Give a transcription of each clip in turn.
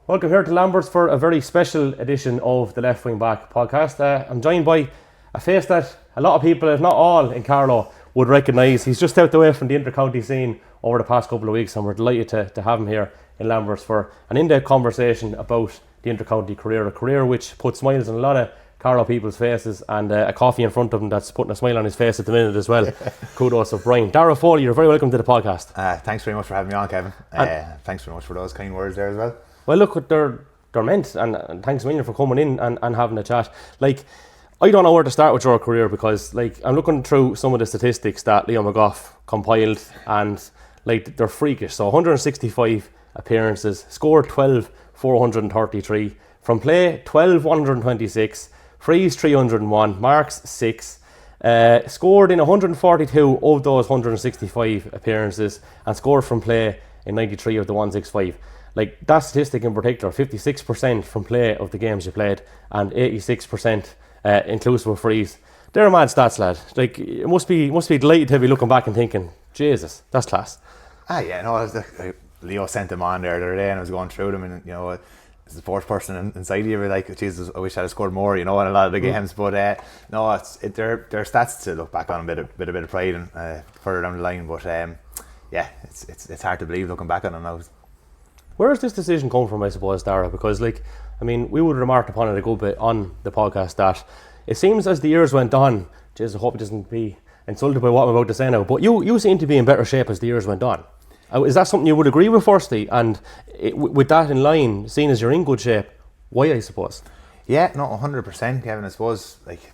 Welcome here to Lambert for a very special edition of the Left Wing Back podcast. I'm joined by a face that a lot of people, if not all, in Carlow would recognise. He's just out the way from the inter-county scene over the past couple of weeks, and we're delighted to have him here in Lambert for an in-depth conversation about the inter-county career, a career which puts smiles on a lot of Carlow people's faces, and a coffee in front of him that's putting a smile on his face at the minute as well. Kudos of Brian. Darragh Foley, you're very welcome to the podcast. Thanks very much for having me on, Kevin. Thanks very much for those kind words there as well. Well, look, they're meant, and thanks a million for coming in and having a chat. Like, I don't know where to start with your career because, like, I'm looking through some of the statistics that Leo McGough compiled, and like they're freakish. So 165 appearances, scored 12, 433 from play, 12, 126, frees 301, marks 6. Scored in 142 of those 165 appearances, and scored from play in 93 of the 165. Like, that statistic in particular, 56% from play of the games you played, and 86% inclusive of frees. They're mad stats, lad. Like, it must be delighted to be looking back and thinking, Jesus, that's class. Leo sent them on there the other day, and I was going through them, and as the fourth person inside of you, you're like, Jesus, I wish I'd have scored more, in a lot of the games. But they're stats to look back on, a bit of pride and further down the line. But it's hard to believe looking back on them now. Where does this decision come from, I suppose, Darragh? Because, like, I mean, we would have remarked upon it a good bit on the podcast that it seems as the years went on, Jesus, I hope it doesn't be insulted by what I'm about to say now, but you seem to be in better shape as the years went on. Is that something you would agree with, firstly? And with that in line, seeing as you're in good shape, why, I suppose? Yeah, no, 100%, Kevin. I suppose, like,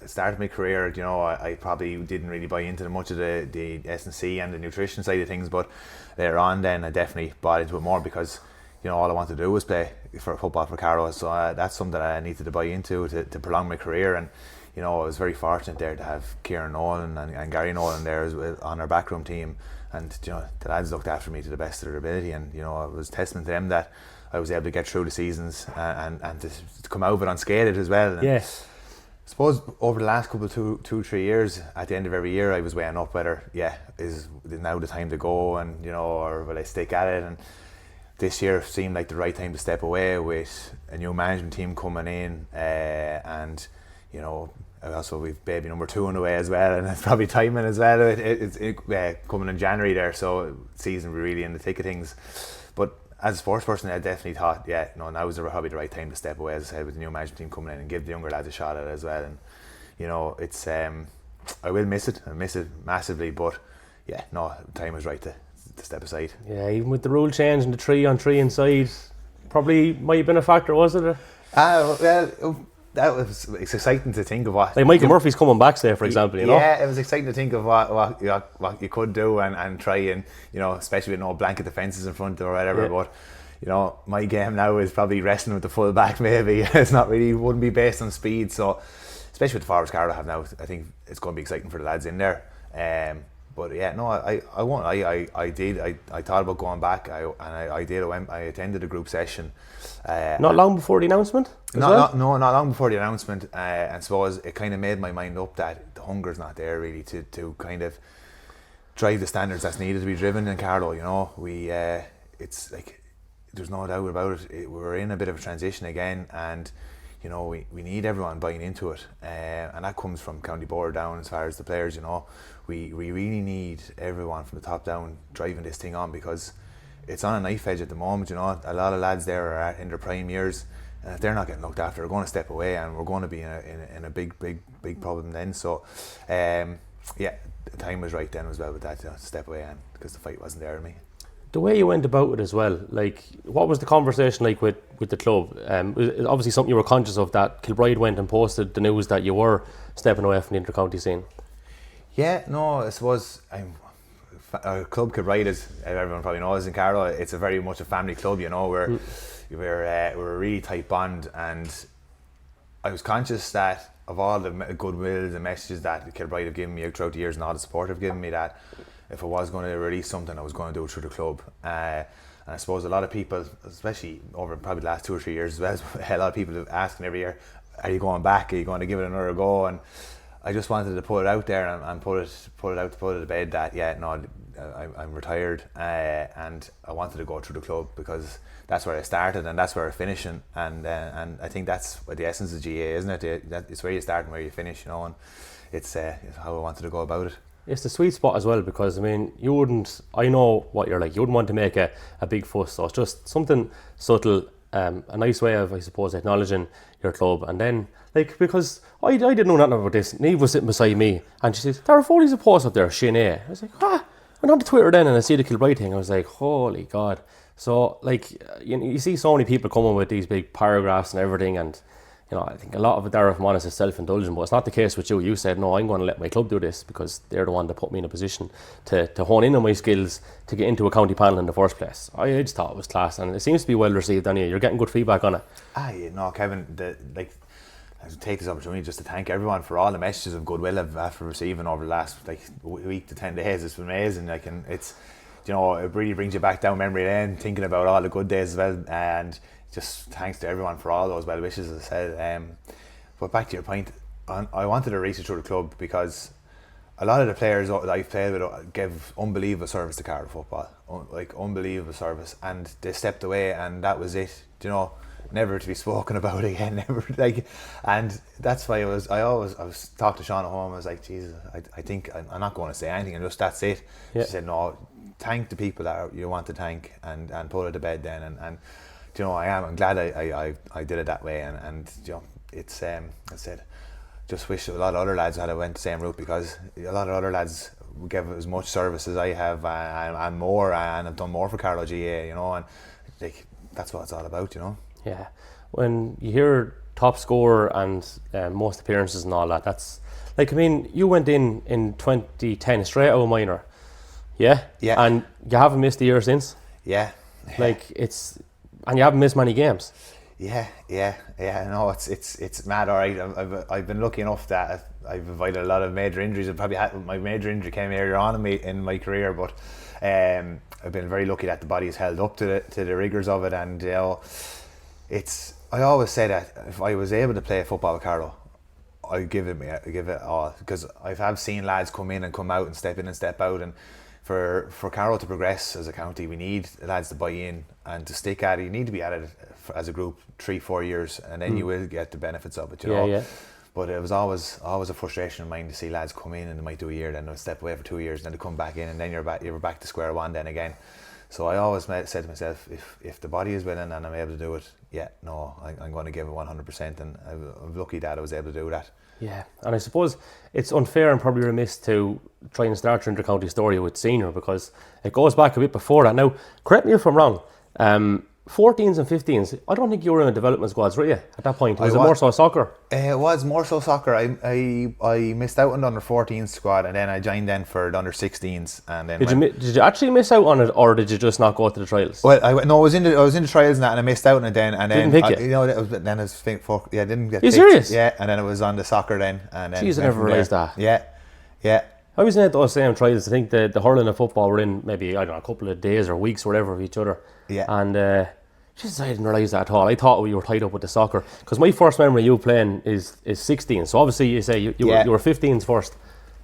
started my career, I probably didn't really buy into much of the S&C and the nutrition side of things, but later on then I definitely bought into it more because all I wanted to do was play for football for Carlow, so that's something that I needed to buy into to prolong my career. And I was very fortunate there to have Kieran Nolan and Gary Nolan there as well on our backroom team, and the lads looked after me to the best of their ability, and it was testament to them that I was able to get through the seasons and to come out of it unscathed as well. And yes, I suppose over the last couple of 2-3 years, at the end of every year, I was weighing up whether, is now the time to go, and or will I stick at it? And this year seemed like the right time to step away with a new management team coming in, and also we've baby number 2 on the way as well, and it's probably timing as well. It's coming in January there, so season we're really in the thick of things. But as a sports person, I definitely thought, now was probably the right time to step away, as I said, with the new management team coming in and give the younger lads a shot at it as well. And it's I will miss it. I miss it massively, but the time was right to step aside. Yeah, even with the rule change and the 3-on-3 inside, probably might have been a factor, was it? It's exciting to think of what, like, Michael Murphy's coming back, say, for example, Yeah, it was exciting to think of what you could do and try, and especially with no blanket defences in front or whatever. Yeah. But my game now is probably resting with the full back. Maybe it's not really, wouldn't be based on speed. So especially with the forwards Carlow have now, I think it's going to be exciting for the lads in there. But I won't. I did. I thought about going back. I did. I attended a group session. Not long before the announcement? Not long before the announcement. And suppose it kind of made my mind up that the hunger's not there really to kind of drive the standards that's needed to be driven in Carlow. It's like, there's no doubt about it. We're in a bit of a transition again, and we need everyone buying into it, and that comes from county board down as far as the players. We really need everyone from the top down driving this thing on, because it's on a knife edge at the moment. A lot of lads there are in their prime years, and if they're not getting looked after, they're going to step away, and we're going to be in a big problem then. So the time was right then as well with that, to step away, and because the fight wasn't there in me. The way you went about it as well, like, what was the conversation like with the club? Obviously something you were conscious of, that Kilbride went and posted the news that you were stepping away from the inter-county scene. Yeah, no, I suppose our club Kilbride, as everyone probably knows in Carlow, it's a very much a family club. We're a really tight bond, and I was conscious that of all the goodwill, the messages that Kilbride have given me throughout the years, and all the support have given me, that if I was going to release something, I was going to do it through the club. And I suppose a lot of people, especially over probably the last 2 or 3 years as well, a lot of people have asked me every year, are you going back? Are you going to give it another go? And I just wanted to put it out there and put it to bed that I'm retired, and I wanted to go through the club because that's where I started and that's where I'm finishing, and I think that's what the essence of GA, isn't it? It's where you start and where you finish, and it's how I wanted to go about it. It's the sweet spot as well, because I mean, I know what you're like, you wouldn't want to make a big fuss, so it's just something subtle, a nice way of, I suppose, acknowledging your club. And then, like, because I didn't know nothing about this, Niamh was sitting beside me and she says, Darragh Foley's a post up there, Shin A. I was like, I went on to Twitter then and I see the Kilbride thing, I was like, holy God. So, like, you see so many people coming with these big paragraphs and everything, and I think a lot of it, Darragh, if I'm honest, is self-indulgent, but it's not the case with you. You said, no, I'm going to let my club do this because they're the one that put me in a position to hone in on my skills to get into a county panel in the first place. I just thought it was class, and it seems to be well received anyway. You're getting good feedback on it. Kevin, I would take this opportunity just to thank everyone for all the messages of goodwill I've receiving over the last week to 10 days. It's been amazing. And it's, it really brings you back down memory lane, thinking about all the good days as well, and just thanks to everyone for all those well wishes, as I said. But back to your point, I wanted to research through the club because a lot of the players that I've played with gave unbelievable service to Carlow football, unbelievable service, and they stepped away and that was it, never to be spoken about again, never, and that's why I was talking to Sean at home. I was like, Jesus, I think I'm not going to say anything, and just that's it. Yeah. She said, no, thank the people that you want to thank and put it to bed then, and I'm glad I did it that way, and it's I said, just wish a lot of other lads had went the same route, because a lot of other lads give as much service as I have and more, and I've done more for Carlow GA, and that's what it's all about, Yeah, when you hear top scorer and most appearances and all that, that's you went in 2010 straight out of minor, yeah, and you haven't missed a year since, yeah. And you haven't missed many games. Yeah. No, it's mad. All right, I've been lucky enough that I've avoided a lot of major injuries. My major injury came earlier on in my career, but I've been very lucky that the body has held up to the rigours of it. And I always say that if I was able to play football with Carlow, I'd give it all, because I've seen lads come in and come out and step in and step out, and for Carlow to progress as a county, we need lads to buy in and to stick at it. You need to be at it as a group 3-4 years, and then you will get the benefits of it, Yeah. But it was always a frustration of mine to see lads come in and they might do a year, then they'll step away for 2 years, and then they come back in, and then you're back to square one then again. So I always said to myself, if the body is willing and I'm able to do it, I'm going to give it 100%, and I'm lucky that I was able to do that. Yeah, and I suppose it's unfair and probably remiss to try and start your inter-county story with senior, because it goes back a bit before that. Now, correct me if I'm wrong, 14s and 15s, I don't think you were in a development squads, were you, at that point? Was it more so soccer? It was more so soccer. I missed out on the under 14s squad, and then I joined then for the under 16s. And then did you actually miss out on it, or did you just not go to the trials? Well, I was in the trials and that, and I missed out on it then. And then didn't pick you? I didn't get picked. Are you picked. serious? Yeah, and then it was on the soccer then. And then jeez, I never realised that. Yeah. I was in those same trials. I think the hurling and football were in maybe, I don't know, a couple of days or weeks or whatever of each other. Yeah. And I didn't realise that at all. I thought you were tied up with the soccer, because my first memory of you playing is 16. So obviously you say you were 15s first.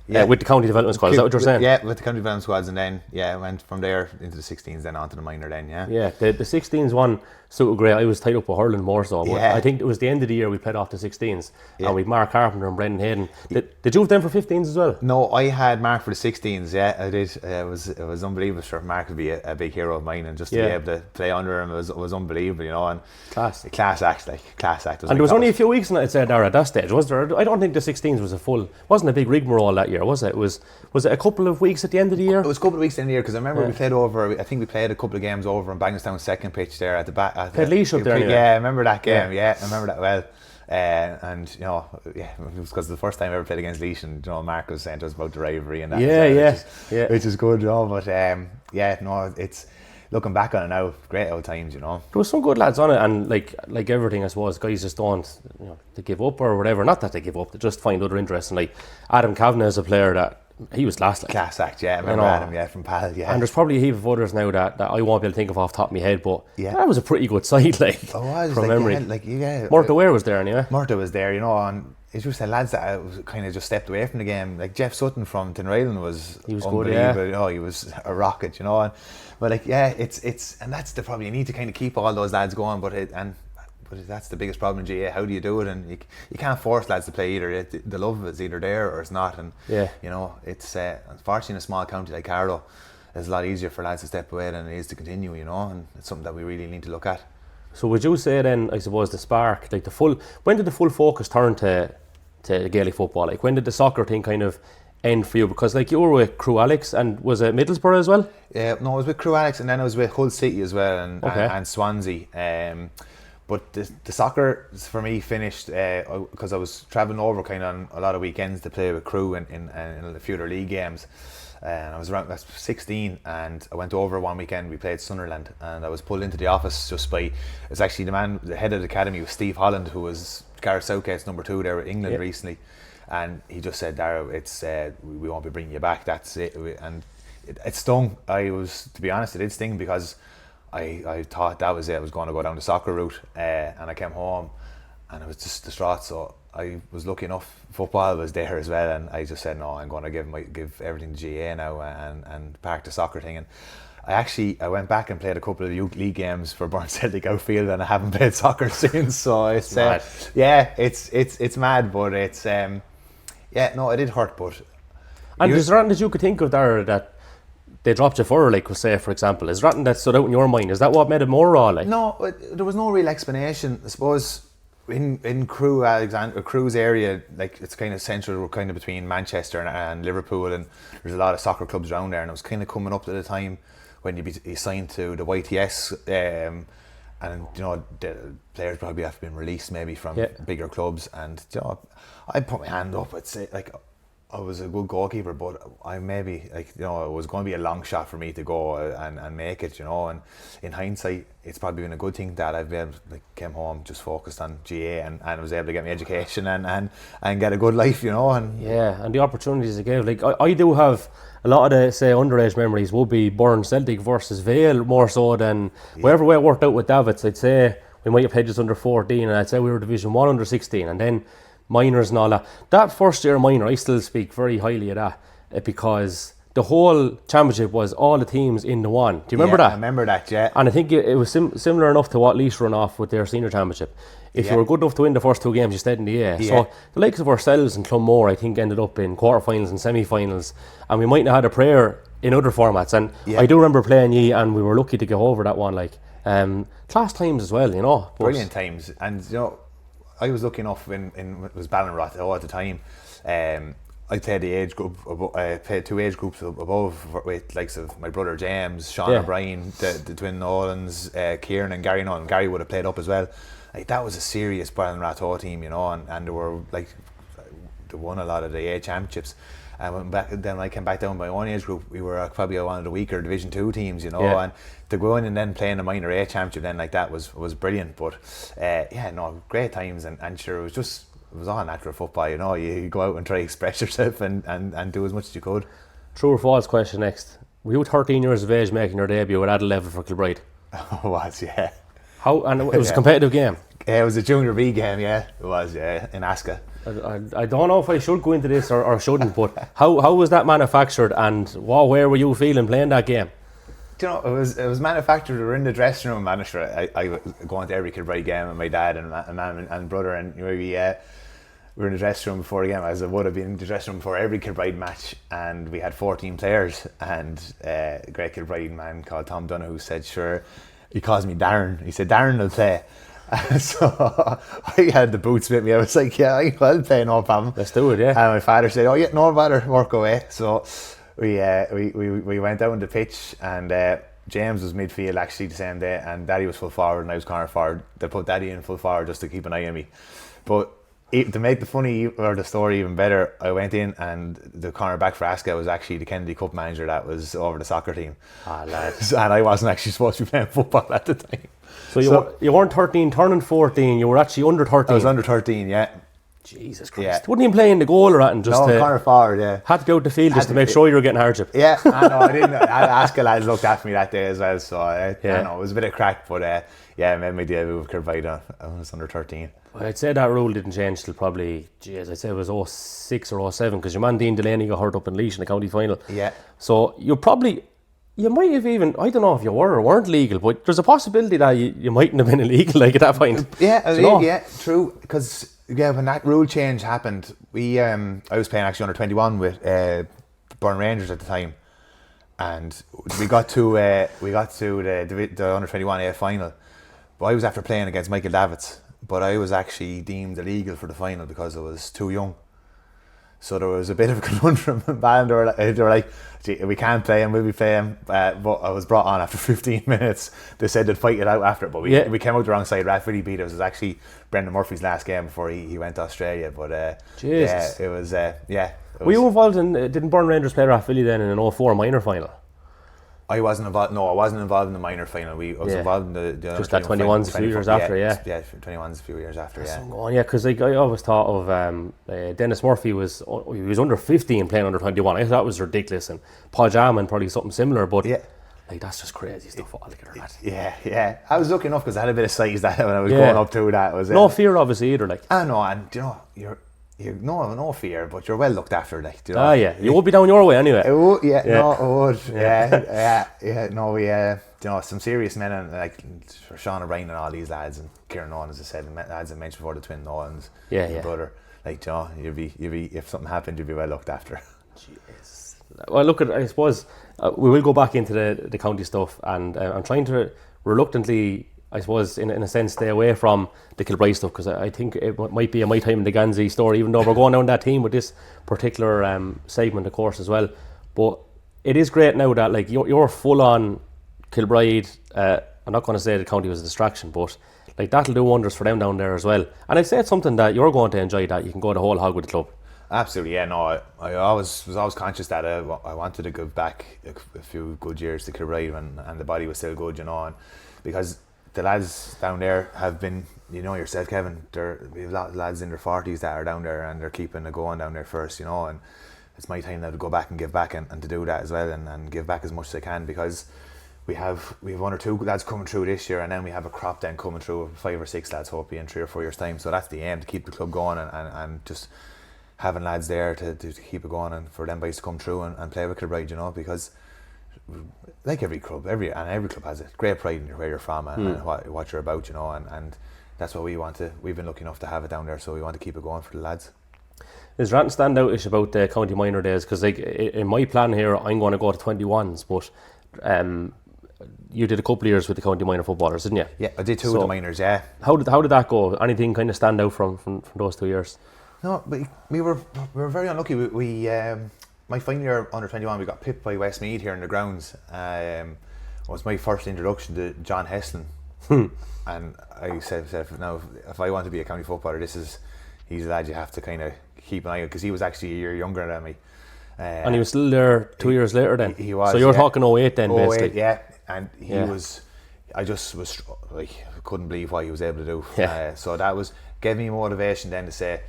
Yeah, with the county development squad. Is that what you're saying? Yeah, with the county development squads, and then I went from there into the 16s, then onto the minor. Then the 16s one suited great. I was tied up with hurling more so. But I think it was the end of the year we played off the 16s, and with Mark Carpenter and Brendan Hayden. Did you have them for 15s as well? No, I had Mark for the 16s. Yeah, I did. It was unbelievable. Sure, Mark would be a big hero of mine, and just to be able to play under him was unbelievable. And class act. And there was only a few weeks in it, I'd say, Darragh, at that stage, was there? I don't think the 16s was wasn't a big rigmarole that year, was it? Was it a couple of weeks at the end of the year? It was a couple of weeks at the end of the year, because I remember we played over. I think we played a couple of games over on Bagnallstown's second pitch there at the back. Played Laois up there anyway. Yeah, I remember that game. Yeah, I remember that well. And it was because the first time I ever played against Laois, and Mark was saying to us about the rivalry and that. Which is good, But it's looking back on it now, great old times, There was some good lads on it, and like everything, I suppose, guys just don't, they give up or whatever. Not that they give up, they just find other interests. And like Adam Kavanagh is a player that he was class. Class act, I remember Adam, from Pal, And there's probably a heap of others now that I won't be able to think of off the top of my head, but that was a pretty good side, from memory. Murta Ware was there anyway. Murta was there, and it's just the lads that kind of just stepped away from the game. Like Jeff Sutton from Tinryland was good, yeah. He was a rocket, you know. But like, yeah, it's and that's the problem. You need to kind of keep all those lads going, but that's the biggest problem in GA. How do you do it? And you can't force lads to play either. The love is either there or it's not. And you know, it's unfortunately in a small county like Carlow, it's a lot easier for lads to step away than it is to continue. You know, and it's something that we really need to look at. So would you say then, I suppose, the spark, like when did the full focus turn to Gaelic football? Like when did the soccer thing kind of end for you? Because like you were with Crew Alex, and was it Middlesbrough as well? Yeah, no, I was with Crew Alex, and then I was with Hull City as well, and Swansea. But the soccer for me finished because I was travelling over kind of on a lot of weekends to play with Crew in a few of their league games. And I was 16, and I went over one weekend. We played Sunderland, and I was pulled into the office just by. It's actually the head of the academy was Steve Holland, who was Gareth Southgate's number 2 there in England recently, and he just said, "Darragh, it's we won't be bringing you back. That's it." And it stung. To be honest, it did sting because I thought that was it. I was going to go down the soccer route, and I came home, and I was just distraught. So I was lucky enough. Football was there as well, and I just said, no, I'm going to give everything to GA now and park the soccer thing. And I went back and played a couple of youth league games for Burn Celtic outfield, and I haven't played soccer since. So it's mad. It's mad, but it's it did hurt. But and is there anything that you could think of there that they dropped you for, like, say, for example? Is there anything that stood out in your mind? Is that what made it more raw? Like? No, there was no real explanation. I suppose in Crew's area, like it's kind of central, kind of between Manchester and Liverpool, and there's a lot of soccer clubs around there. And it was kind of coming up to the time when you'd be signed to the YTS, and you know the players probably have been released maybe from bigger clubs. And you know, I put my hand up. I'd say like I was a good goalkeeper, but I maybe it was going to be a long shot for me to go and make it, you know. And in hindsight, it's probably been a good thing that I've been came home just focused on GA and was able to get my education and get a good life, you know. And and the opportunities it gave. Like I do have a lot of the say underage memories would be Burn Celtic versus Vale more so than whatever way it worked out with Davids. I'd say we might have played just under 14, and I'd say we were Division 1 under 16, and then minors and all that. That first year minor, I still speak very highly of that because the whole championship was all the teams in the one. Do you remember that? I remember that, yeah. And I think it was similar enough to what Laois run off with their senior championship. If you were good enough to win the first 2 games, you stayed in the A. So the likes of ourselves and Clonmore, I think, ended up in quarterfinals and semi-finals, and we might not have had a prayer in other formats. And I do remember playing ye, and we were lucky to get over that one. Like class times as well, you know. Brilliant times, and you know, I was lucky enough in it was Ballinroth at the time. I played the age group. I played 2 age groups above with likes of my brother James, Sean O'Brien, the twin Nolans, Kieran and Gary Nolan. Gary would have played up as well. Like that was a serious Ballinroth team, you know, and they were like they won a lot of the A championships. And then I came back down my own age group. We were probably one of the weaker Division 2 teams, you know, and to go in and then playing a minor A championship then like that was brilliant. But great times, and sure it was all natural football, you know. You go out and try to express yourself and do as much as you could. True or false question next. Were you 13 years of age making your debut at adult level for Kilbride? I was, yeah. How? And it was a competitive game? Yeah, it was a Junior B game, yeah. It was, in Asca. I don't know if I should go into this or shouldn't, but how was that manufactured, and where were you feeling playing that game? Do you know, it was manufactured. We were in the dressing room, manager. I was going to every Kilbride game with my dad and mum and brother, and we were in the dressing room before the game, as I would have been in the dressing room before every Kilbride match, and we had 14 players, and a great Kilbride man called Tom Donoghue said, sure, he calls me Darren. He said, Darren will play. So I had the boots with me. I was like, yeah, I'll play, no problem. Let's do it, yeah. And my father said, oh yeah, no bother, work away. So we went down the pitch, and James was midfield actually the same day, and Daddy was full forward and I was corner forward. They put Daddy in full forward just to keep an eye on me. But to make the story even better, I went in, and the cornerback for Asca was actually the Kennedy Cup manager that was over the soccer team. Ah, lad. And I wasn't actually supposed to be playing football at the time. So you weren't 13 turning 14, you were actually under 13? I was under 13, yeah. Jesus Christ. Wouldn't even play in the goal or anything? Just corner forward, yeah. Had to go out the field just to make sure you were getting hardship. Yeah, I know. I didn't. Aska lads looked after me that day as well, so I know it was a bit of crack, but I made my debut with Kilbride. I was under 13. I'd say that rule didn't change till probably, I'd say it was 06 or 07, because your man Dean Delaney got hurt up in Laois in the county final. Yeah. So you might have even, I don't know if you were or weren't legal, but there's a possibility that you mightn't have been illegal at that point. Yeah, true. Because when that rule change happened, I was playing actually under 21 with Burn Rangers at the time, and we got to the under 21 A final. But I was after playing against Michael Davids, but I was actually deemed illegal for the final because I was too young. So there was a bit of a conundrum in band. They were like, we can't play him, we'll be playing. But I was brought on after 15 minutes. They said they'd fight it out after it, but we came out the wrong side. Raf really beat us. It was actually Brendan Murphy's last game before he went to Australia. But Jesus. It was. Were you involved in, didn't Burn Rangers play Raf Philly then in an 04 minor final? I wasn't involved. No, I wasn't involved in the minor final. I was involved in the just that 21's a few years after. Yeah, 21's a few years after. Because I always thought of Dennis Murphy he was under 15 playing under 21. I thought that was ridiculous, and Paul Jarman probably something similar. But that's just crazy stuff altogether. Yeah. I was lucky enough because I had a bit of size that when I was going up to that. Was no fear obviously either. Like I know, and you're no fear, but you're well looked after. Like, you know? You would be down your way anyway. It would, it would. No, we some serious men and like Sean O'Brien and all these lads and Kieran Owen, as I said, lads I mentioned before, the twin Owens, your brother. Like, you'd be if something happened, you'd be well looked after. Jeez. Well, look at I suppose we will go back into the county stuff, and I'm trying to reluctantly, I suppose, in a sense, stay away from the Kilbride stuff, because I think it might be a My Time in the Gansey story, even though we're going down that team with this particular segment, of course, as well. But it is great now that like you're full on Kilbride. I'm not going to say the county was a distraction, but like that'll do wonders for them down there as well. And I'd say it's something that you're going to enjoy, that you can go the whole hog with the club. Absolutely, yeah. No, I was always conscious that I wanted to give back a few good years to Kilbride, and the body was still good, and because the lads down there have been, yourself, Kevin, we have a lot of lads in their 40s that are down there, and they're keeping it going down there first, and it's my time now to go back and give back and to do that as well, and give back as much as I can, because we have one or two lads coming through this year, and then we have a crop then coming through of 5 or 6 lads hopefully in 3 or 4 years time. So that's the aim, to keep the club going and just having lads there to keep it going, and for them boys to come through and play with Kilbride, because like every club has a great pride in where you're from and what you're about, and that's what we want to. We've been lucky enough to have it down there, so we want to keep it going for the lads. Is there anything standout-ish about the county minor days? Because like in my plan here, I'm going to go to 21s, but you did a couple of years with the county minor footballers, didn't you? Yeah, I did two of the minors. Yeah. How did that go? Anything kind of stand out from those 2 years? No, but we were very unlucky. We my final year under 21, we got pipped by Westmeath here in the grounds. It was my first introduction to John Heslin, and I said now if I want to be a county footballer, he's a lad you have to kind of keep an eye on, because he was actually a year younger than me. And he was still there 2 years later then? He was. So you're talking 08 then, basically? 08, yeah. And he was, I just was like, couldn't believe what he was able to do. Yeah. So that gave me motivation then to say,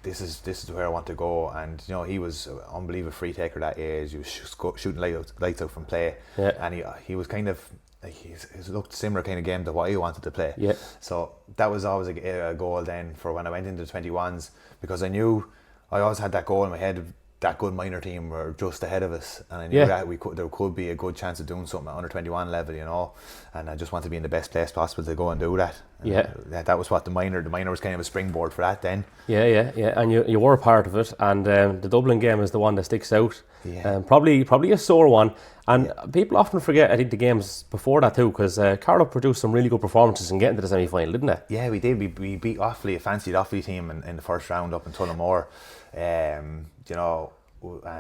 this is where I want to go. And he was an unbelievable free taker that age. He was shooting lights out from play. Yeah. And he was kind of, like, he looked similar kind of game to what he wanted to play. Yeah. So that was always a goal then for when I went into the 21s, because I knew I always had that goal in my head. That good minor team were just ahead of us, and I knew that there could be a good chance of doing something at under 21 level, and I just wanted to be in the best place possible to go and do that. And that was what the minor was kind of a springboard for that then. Yeah, and you were a part of it, and the Dublin game is the one that sticks out. Yeah. Probably a sore one, and people often forget, I think, the games before that too, because Carlow produced some really good performances in getting to the semi-final, didn't they? Yeah, we did. We beat Offaly, a fancied Offaly team in the first round up in Tullamore. And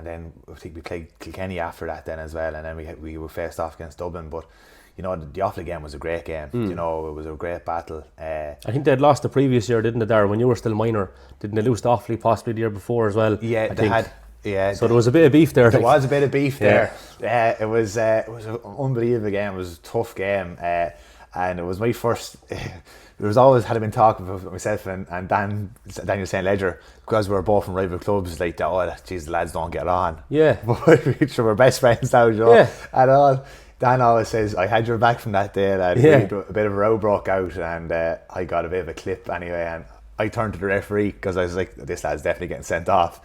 then I think we played Kilkenny after that then as well, and then we were faced off against Dublin. But the Offaly game was a great game. It was a great battle. I think they'd lost the previous year, didn't they, Darragh? When you were still minor, didn't they lose to Offaly possibly the year before as well? Yeah, they had. Yeah, so there was a bit of beef there. There was a bit of beef there. It was an unbelievable game. It was a tough game. and it was my first. There was always had been talk about myself and Daniel St. Ledger, because we were both from rival clubs, like, oh, geez, the lads don't get on. Yeah. But we're best friends now, you know. Yeah. And all. Dan always says, I had your back from that day, lad. Yeah. A bit of a row broke out, and I got a bit of a clip anyway, and I turned to the referee because I was like, this lad's definitely getting sent off.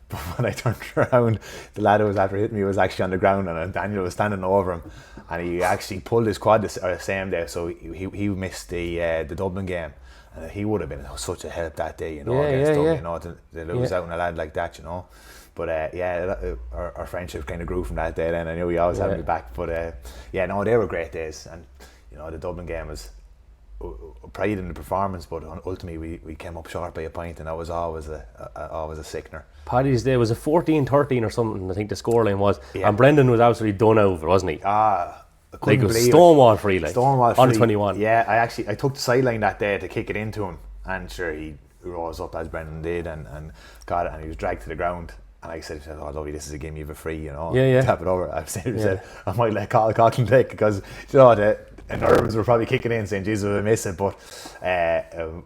But when I turned around, the lad who was after hitting me was actually on the ground, and Daniel was standing over him, and he actually pulled his quad the same day, so he missed the Dublin game, and he would have been such a help that day, you know, against Dublin, you know, to lose out on a lad like that, you know. But our friendship kind of grew from that day. Then I knew he always had me back. But they were great days, and you know, the Dublin game was pride in the performance, but ultimately we came up short by a point, and that was always a sickener. Paddy's Day was a 14-13 or something, I think the scoreline was, and Brendan was absolutely done over, wasn't he? Like, it was stonewall free, like, on 21. Yeah, I took the sideline that day to kick it into him, and sure, he rose up as Brendan did, and got it, and he was dragged to the ground. And I said, oh, lovely, this is a game you have a free, you know. Yeah. Tap it over. I've said, I might let Coughlin take, because, you know, the nerves were probably kicking in, saying, Jesus, we miss it. But it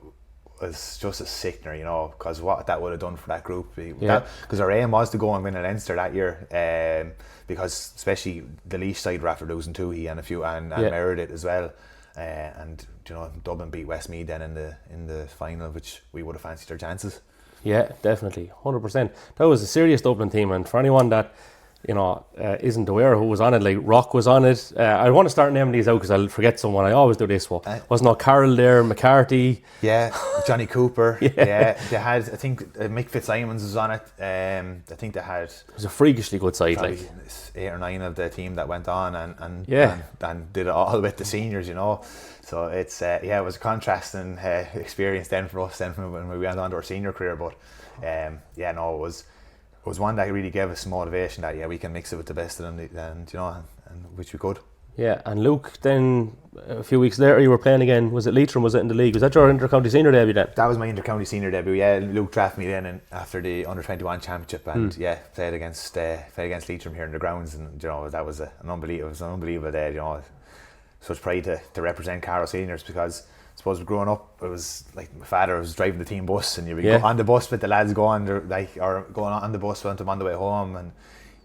was just a sickener, you know, because what that would have done for that group. Because our aim was to go and win an Leinster that year, because especially the Laois side were after losing Tuohy and a few, and Meredith as well. And, you know, Dublin beat Westmeath then in the final, which we would have fancied their chances. Yeah, definitely, 100%. That was a serious Dublin team, and for anyone that, you know, isn't aware who was on it, like Rock was on it. I want to start naming these out because I'll forget someone. I always do this one. Wasn't no Carroll there, McCarthy. Yeah, Johnny Cooper. They had, I think, Mick Fitzsimons was on it. I think they had. It was a freakishly good side, like 8 or 9 of the team that went on and did it all with the seniors, you know. So it's it was a contrasting experience then for us then when we went on to our senior career. But it was one that really gave us some motivation that we can mix it with the best of them, and you know, and which we could. Yeah, and Luke, then a few weeks later you were playing again. Was it Leitrim? Was it in the league? Was that your inter-county senior debut then? That was my inter-county senior debut. Yeah, Luke drafted me then after the under-21 championship, and played against Leitrim here in the grounds, and you know, that was an unbelievable day. You know, such pride to represent Carlow seniors, because I suppose growing up, it was like my father was driving the team bus, and you would go on the bus with the lads going on the bus on the way home, and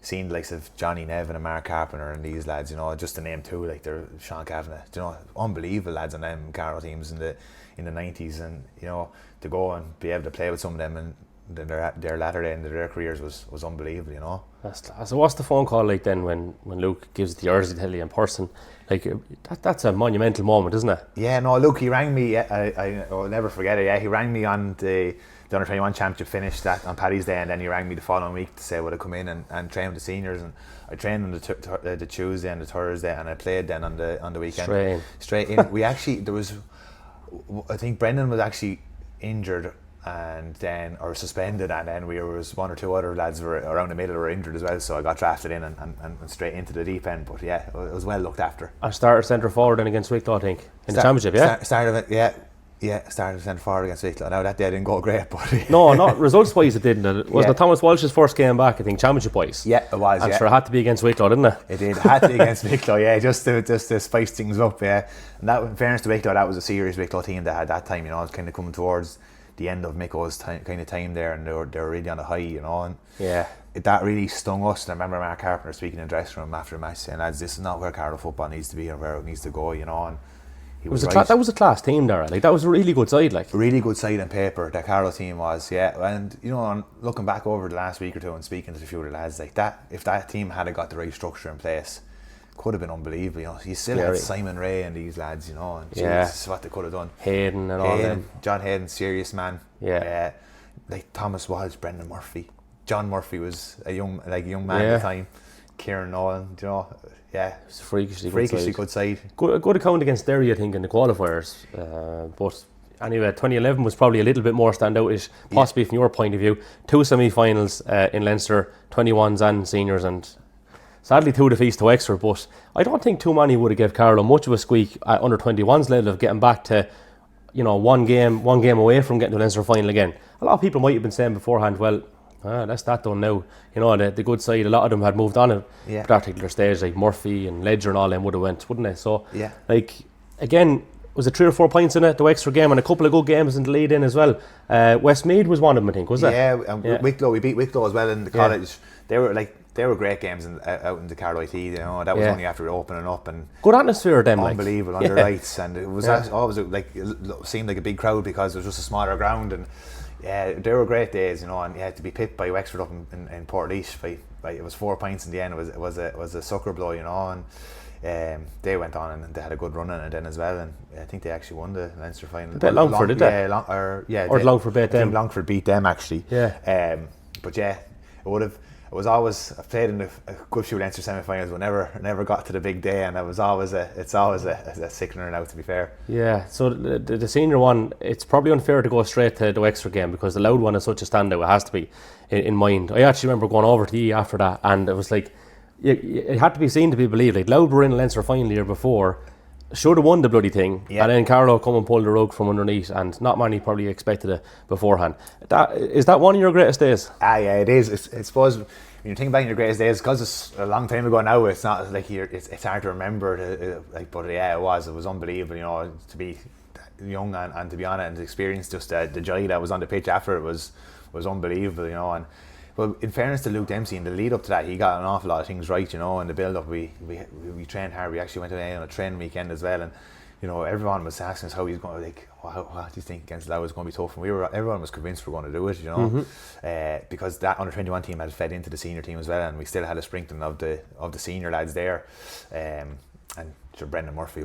seeing the likes of Johnny Nevin and Mark Carpenter and these lads, you know, just to name two, like they're Sean Kavanagh, you know, unbelievable lads on them Carlow teams in the 90s, and you know, to go and be able to play with some of them and their latter end of their careers was unbelievable, you know. So what's the phone call like then when Luke gives the jersey to you in person? Like that's a monumental moment, isn't it? Yeah, no, Luke, he rang me. I'll never forget it. Yeah, he rang me on the under-21 championship finished that on Paddy's Day, and then he rang me the following week to say would I come in and train with the seniors, and I trained on the Tuesday and the Thursday, and I played then on the weekend. Straight in. We actually, I think Brendan was actually injured or suspended, and then there was one or two other lads were around the middle were injured as well, so I got drafted in and straight into the deep end. But yeah, it was well looked after. I started centre forward then against Wicklow, I think, in the championship. Started centre forward against Wicklow. Now that day didn't go great, but no, not results wise it didn't. It was Thomas Walsh's first game back, I think, championship wise. Yeah, it was. And sure, it had to be against Wicklow, didn't it? It did. It had to be against Wicklow, yeah, just to spice things up, yeah. And that, in fairness to Wicklow, that was a serious Wicklow team that had that time, you know, it was kind of coming towards the end of Miko's kind of time there, and they were really on the high, you know, and that really stung us. And I remember Mark Carpenter speaking in the dressing room after the match saying, lads, this is not where Carlow football needs to be or where it needs to go, you know. And he was right. That was a class team there, like that was a really good side, like a really good side on paper. That Carlow team was, and you know, looking back over the last week or two and speaking to a few of the lads, like that, if that team had got the right structure in place, could have been unbelievable, you know. You still had Simon Ray and these lads, you know, and Jesus, what they could have done. Hayden and all them. John Hayden, serious man. Like Thomas Walsh, Brendan Murphy. John Murphy was a young man at the time. Kieran Nolan, you know, it was a freakishly good side. Good account against Derry, I think, in the qualifiers. But anyway, 2011 was probably a little bit more standoutish, possibly from your point of view. 2 semi-finals in Leinster, 21s and seniors, and sadly 2 defeats to Wexford. But I don't think too many would have given Carlow much of a squeak at under 21s level of getting back to, you know, one game away from getting to the Leinster final again. A lot of people might have been saying beforehand, well, that's that done now. You know, the good side, a lot of them had moved on at that particular stage, like Murphy and Ledger and all them would have went, wouldn't they? So, like, again, was it 3 or 4 points in it, the extra game, and a couple of good games in the lead in as well. Westmeath was one of them, I think, was it? Yeah, and Wicklow, we beat Wicklow as well in the college. They were great games out in the Carlow IT, you know. That was only after opening up, and good atmosphere them, unbelievable under lights, and it was always like it seemed like a big crowd because it was just a smaller ground, and they were great days, you know. And you had to be pipped by Wexford up in Portlaoise by it was 4 points in the end. It was a sucker blow, you know. And they went on and they had a good run in it then as well, and I think they actually won the Leinster final. But Longford did they? Or Longford beat them. Longford beat them actually. Yeah. But yeah, it was always, I played in a good few Leinster semi-finals, but never got to the big day, and it's always a sickener now, to be fair. Yeah. So the senior one, it's probably unfair to go straight to the extra game because the Loud one is such a standout. It has to be in mind. I actually remember going over to the E after that, and it was like, it had to be seen to be believed. Like, Loud were in the Leinster final the year before, should have won the bloody thing, and then Carlow come and pull the rug from underneath, and not many probably expected it beforehand. Is that one of your greatest days? Yeah, it is. I suppose when you think back in your greatest days, because it's a long time ago now, it's not like it's hard to remember. But yeah, it was unbelievable. You know, to be young and to be on it and to experience just the joy that was on the pitch after it was unbelievable. You know, and well, in fairness to Luke Dempsey, in the lead up to that, he got an awful lot of things right, you know. In the build up, we trained hard. We actually went away on a training weekend as well, and you know, everyone was asking us how he's going. Like, what do you think against Laois is going to be tough? And everyone was convinced we were going to do it, you know, because that under-21 team had fed into the senior team as well, and we still had a sprinkling of the senior lads there, and sure, Brendan Murphy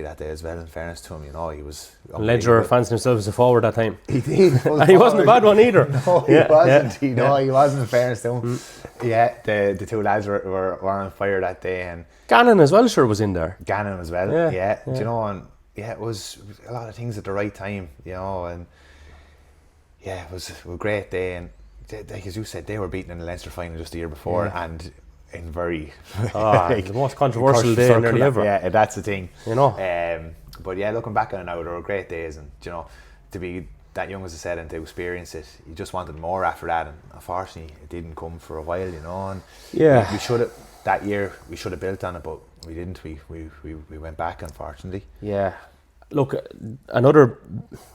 that day as well. In fairness to him, you know, he was. Ledger fancied himself as a forward that time. He did, and he wasn't a bad one either. No, he wasn't. He wasn't. In fairness to him, the two lads were on fire that day, and Gannon as well, sure, was in there. Gannon as well, yeah. Do you know, and it was a lot of things at the right time, you know, and it was a great day, and like as you said, they were beaten in the Leinster final just the year before, and in very the most controversial day nearly ever. Yeah, that's the thing, you know. But yeah, looking back on it now, they were great days, and you know, to be that young, as I said, and to experience it, you just wanted more after that, and unfortunately it didn't come for a while, you know. And we should have, that year we should have built on it, but we didn't. We went back, unfortunately. Yeah. Look, another,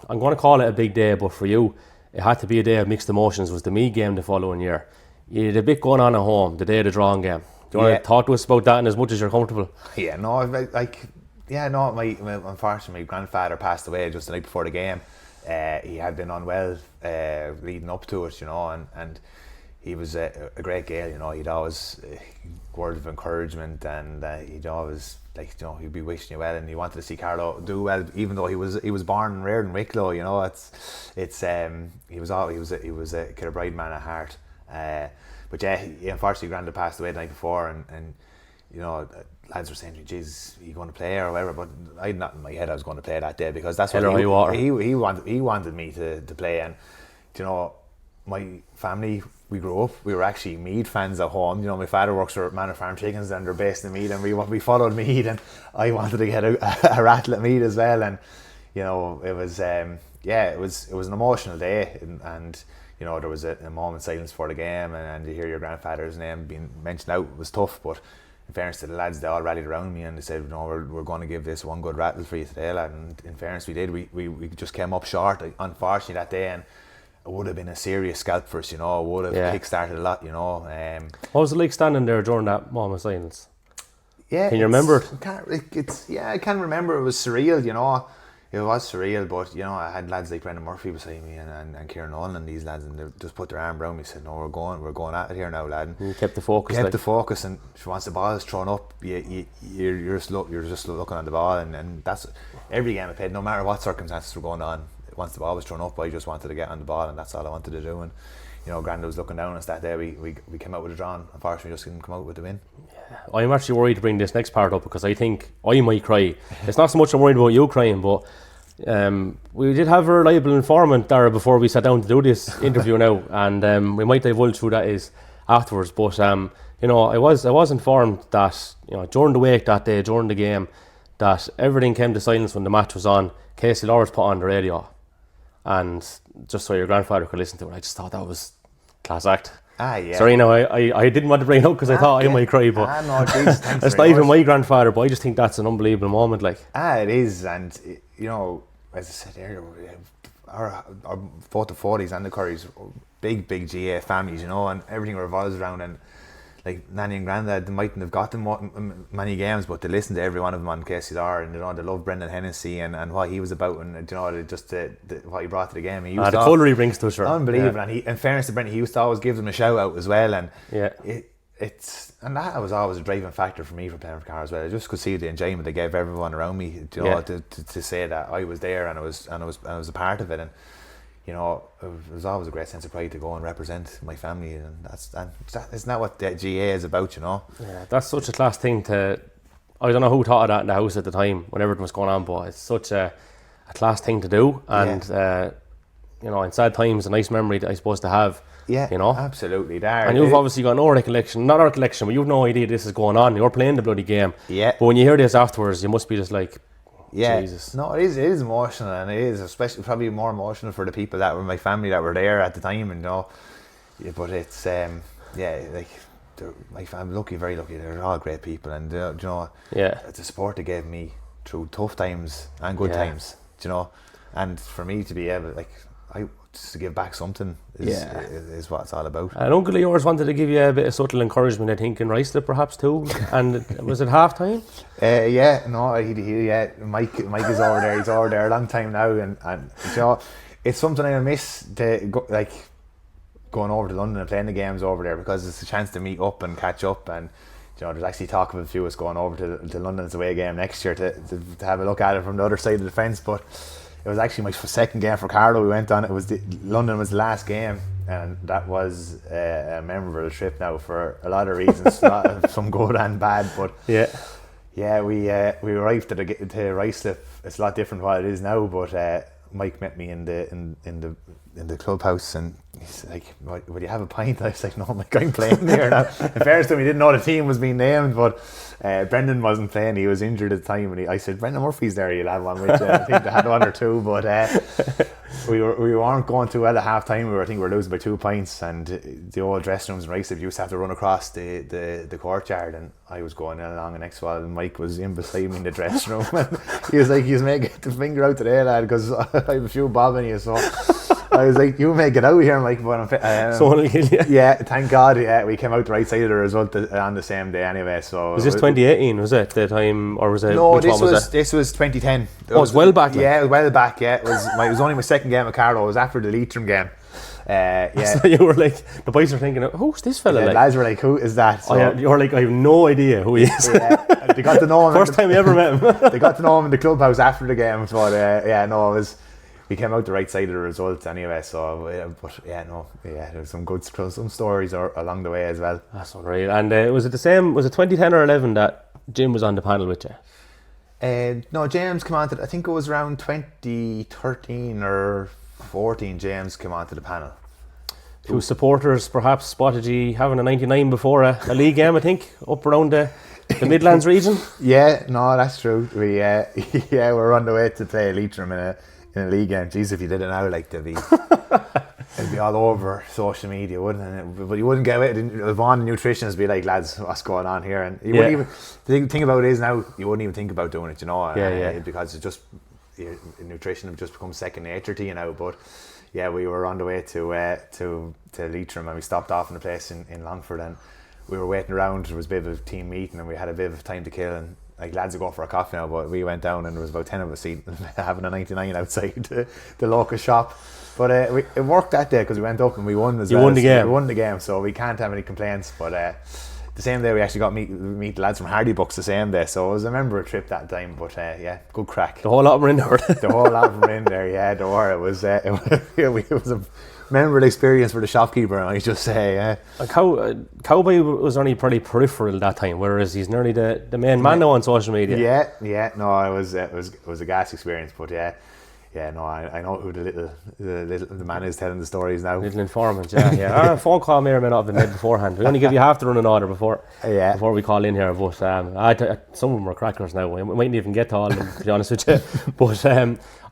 I'm going to call it a big day, but for you it had to be a day of mixed emotions. Was the Meath game the following year. You had a bit going on at home, the day of the drawing game. Do you want to talk to us about that, and as much as you're comfortable? Yeah, no, unfortunately my grandfather passed away just the night before the game. He had been unwell leading up to it, you know, and he was a great guy, you know. He'd always words of encouragement, and he'd always, like, you know, he'd be wishing you well, and he wanted to see Carlow do well, even though he was born and reared in Wicklow, you know. He was a Kilbride man at heart. But yeah, unfortunately Granda passed away the night before, and you know, lads were saying, "Geez, are you going to play or whatever?" But I had not in my head I was going to play that day, because that's what he wanted me to play. And you know, my family, we grew up, we were actually Meath fans at home. You know, my father works for Manor Farm Chickens, and they're based in Meath, and we followed Meath, and I wanted to get a rattle at Meath as well. And you know, it was an emotional day, and you know, there was a moment's silence for the game, and to hear your grandfather's name being mentioned out was tough. But in fairness to the lads, they all rallied around me and they said, "No, we're going to give this one good rattle for you today, lad." And in fairness, we did. We just came up short, unfortunately, that day, and it would have been a serious scalp for us, you know. It would have kick-started a lot, you know. What was it like standing there during that moment of silence? Yeah, can you remember it? I can remember. It was surreal, you know. It was surreal, but you know, I had lads like Brendan Murphy beside me and Kieran Nolan and these lads, and they just put their arm around me and said, "No, we're going at it here now, lad." And you kept the focus. The focus, and once the ball is thrown up, you're just looking at the ball, and that's every game I played. No matter what circumstances were going on, once the ball was thrown up, I just wanted to get on the ball, and that's all I wanted to do. And you know, Granda was looking down on us that day. We came out with a draw, and unfortunately just didn't come out with the win. I'm actually worried to bring this next part up, because I think I might cry. It's not so much I'm worried about you crying, but we did have a reliable informant, Darragh, before we sat down to do this interview now, and we might divulge who that is afterwards. But you know, I was informed that, you know, during the wake that day, during the game, that everything came to silence when the match was on. Casey Lawrence put on the radio, and just so your grandfather could listen to it, I just thought that was class act. Yeah. Sorry, no, I didn't want to bring it up because I thought I might cry, but no, geez, thanks it's not very even much. my grandfather, but I just think that's an unbelievable moment. Like, It is, and you know, as I said earlier, our both the Foleys and the Currys, big GA families, you know, and everything revolves around. And like Nanny and Grandad, they mightn't have got them many games, but they listen to every one of them on KCR, and you know, they love Brendan Hennessy and what he was about, and you know, just what he brought to the game. He used the colour he brings to us, unbelievable. Yeah. And he, in fairness to Brendan, he used to always give them a shout out as well, and and that was always a driving factor for me for playing for Carlow as well. I just could see the enjoyment they gave everyone around me, you know, to say that I was there and I was a part of it, and you know, it was always a great sense of pride to go and represent my family, and isn't that what the GA is about, you know? Yeah, that's such a class thing to. I don't know who thought of that in the house at the time when everything was going on, but it's such a class thing to do, and you know, in sad times, a nice memory that I suppose to have. Yeah, you know, absolutely. And you've obviously got not our recollection, but you've no idea this is going on. You're playing the bloody game. Yeah. But when you hear this afterwards, you must be just like, Jesus. No, it is emotional, and it is especially probably more emotional for the people that were my family that were there at the time, and you know. Yeah, but it's like my family, lucky, very lucky. They're all great people, and you know, the support they gave me through tough times and good times, you know, and for me to be able, like, just to give back something is what it's all about. An uncle of yours wanted to give you a bit of subtle encouragement, I think, in Riceslip perhaps too. And was it half time? Mike is over there. He's over there a long time now, and you know, it's something I miss going over to London and playing the games over there, because it's a chance to meet up and catch up. And you know, there's actually talk of a few of us going over to London as a away game next year to have a look at it from the other side of the fence. But it was actually my second game for Carlow we went on. London was the last game, and that was a memorable trip now for a lot of reasons, some good and bad. But we arrived to Riceslip. It's a lot different what it is now, but Mike met me in the clubhouse, and he's like, "Would you have a pint?" I was like, "No, I'm playing there now." In fairness to him, he didn't know the team was being named, but Brendan wasn't playing. He was injured at the time, and I said, "Brendan Murphy's there. You'll have one with you." I think they had one or two, but we weren't going too well at half time. I think we were losing by 2 points, and the old dressing rooms in Riceslip used to have to run across the courtyard, and I was going along the next while, and Mike was in beside me in the dressing room, and he was like, "He's making the finger out today, lad, because I have a few bob in you." So I was like, "You may get out here, Mike." But someone will kill you. Yeah, thank God. Yeah, we came out the right side of the result on the same day anyway. So was this 2018? Was it the time, or was it? No, this was 2010. It was well back. Yeah, it was well back. Yeah, it was only my second game at Carlow. It was after the Leitrim game. So you were like, the boys were thinking, "Who's this fella?" The lads were like, "Who is that?" So you were like, "I have no idea who he is." They got to know him. First time you ever met him. They got to know him in the clubhouse after the game. But it was. We came out the right side of the result anyway. So, there was some stories along the way as well. That's unreal. And was it the same? Was it 2010 or 11 that Jim was on the panel with you? No, James came on to. I think it was around 2013 or 14. James came onto the panel. Few supporters perhaps spotted you having a 99 before a league game, I think, up around the Midlands region. Yeah, no, that's true. We we're on the way to play Leitrim in a league game. Jeez, if you did it now, like, it'd be all over social media, wouldn't it? But you wouldn't get it. One nutritionists be like, "Lads, what's going on here?" And you wouldn't even. The thing about it is now, you wouldn't even think about doing it, you know. Because it's just nutrition have just become second nature to you now. But yeah, we were on the way to Leitrim, and we stopped off in a place in Longford, and we were waiting around. There was a bit of a team meeting, and we had a bit of time to kill, and like, lads would go for a coffee now, but we went down and there was about 10 of us having a 99 outside the local shop. But it worked that day because we went up and we won as well. Won the game. We won the game, so we can't have any complaints. But the same day we actually got meet the lads from Hardy Bucks the same day, so it was a memorable trip that time. But good crack. The whole lot were in there. The whole lot were in there. Yeah, there were. It was a memorable experience for the shopkeeper, I just say. Cowboy was only pretty peripheral that time, whereas he's nearly the main man now on social media. Yeah. No, it was a gas experience, but no, I know who the man is telling the stories now. Little informant, yeah. A phone call may or may not have been made beforehand. We only give you half the running order before we call in here. But some of them are crackers now. We mightn't even get to all of them, to be honest with you. But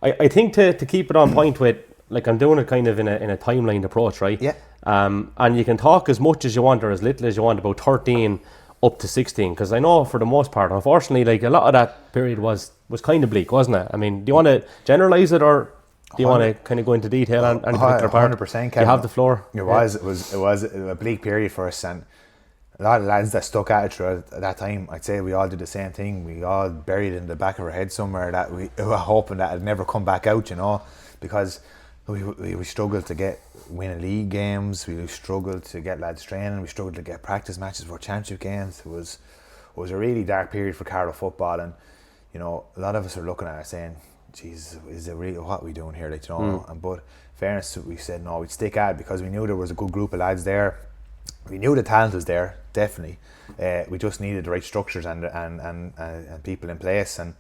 I think to keep it on point with like I'm doing it kind of in a timeline approach, right? Yeah. And you can talk as much as you want or as little as you want about 13 up to 16, because I know for the most part, unfortunately, like a lot of that period was kind of bleak, wasn't it? I mean, do you want to generalise it, or do you want to kind of go into detail on any particular part? 100%, You have the floor. It was a bleak period for us, and a lot of lads that stuck at it throughout that time, I'd say we all did the same thing. We all buried it in the back of our head somewhere that we were hoping that it'd never come back out, you know, because we struggled to win league games, we struggled to get lads training, we struggled to get practice matches for championship games. It was a really dark period for Carlow football, and you know, a lot of us are looking at it saying, "Jesus, is it really what are we doing here?" Like, you know, but in fairness, we said no, we'd stick at it because we knew there was a good group of lads there. We knew the talent was there, definitely. We just needed the right structures and people in place, and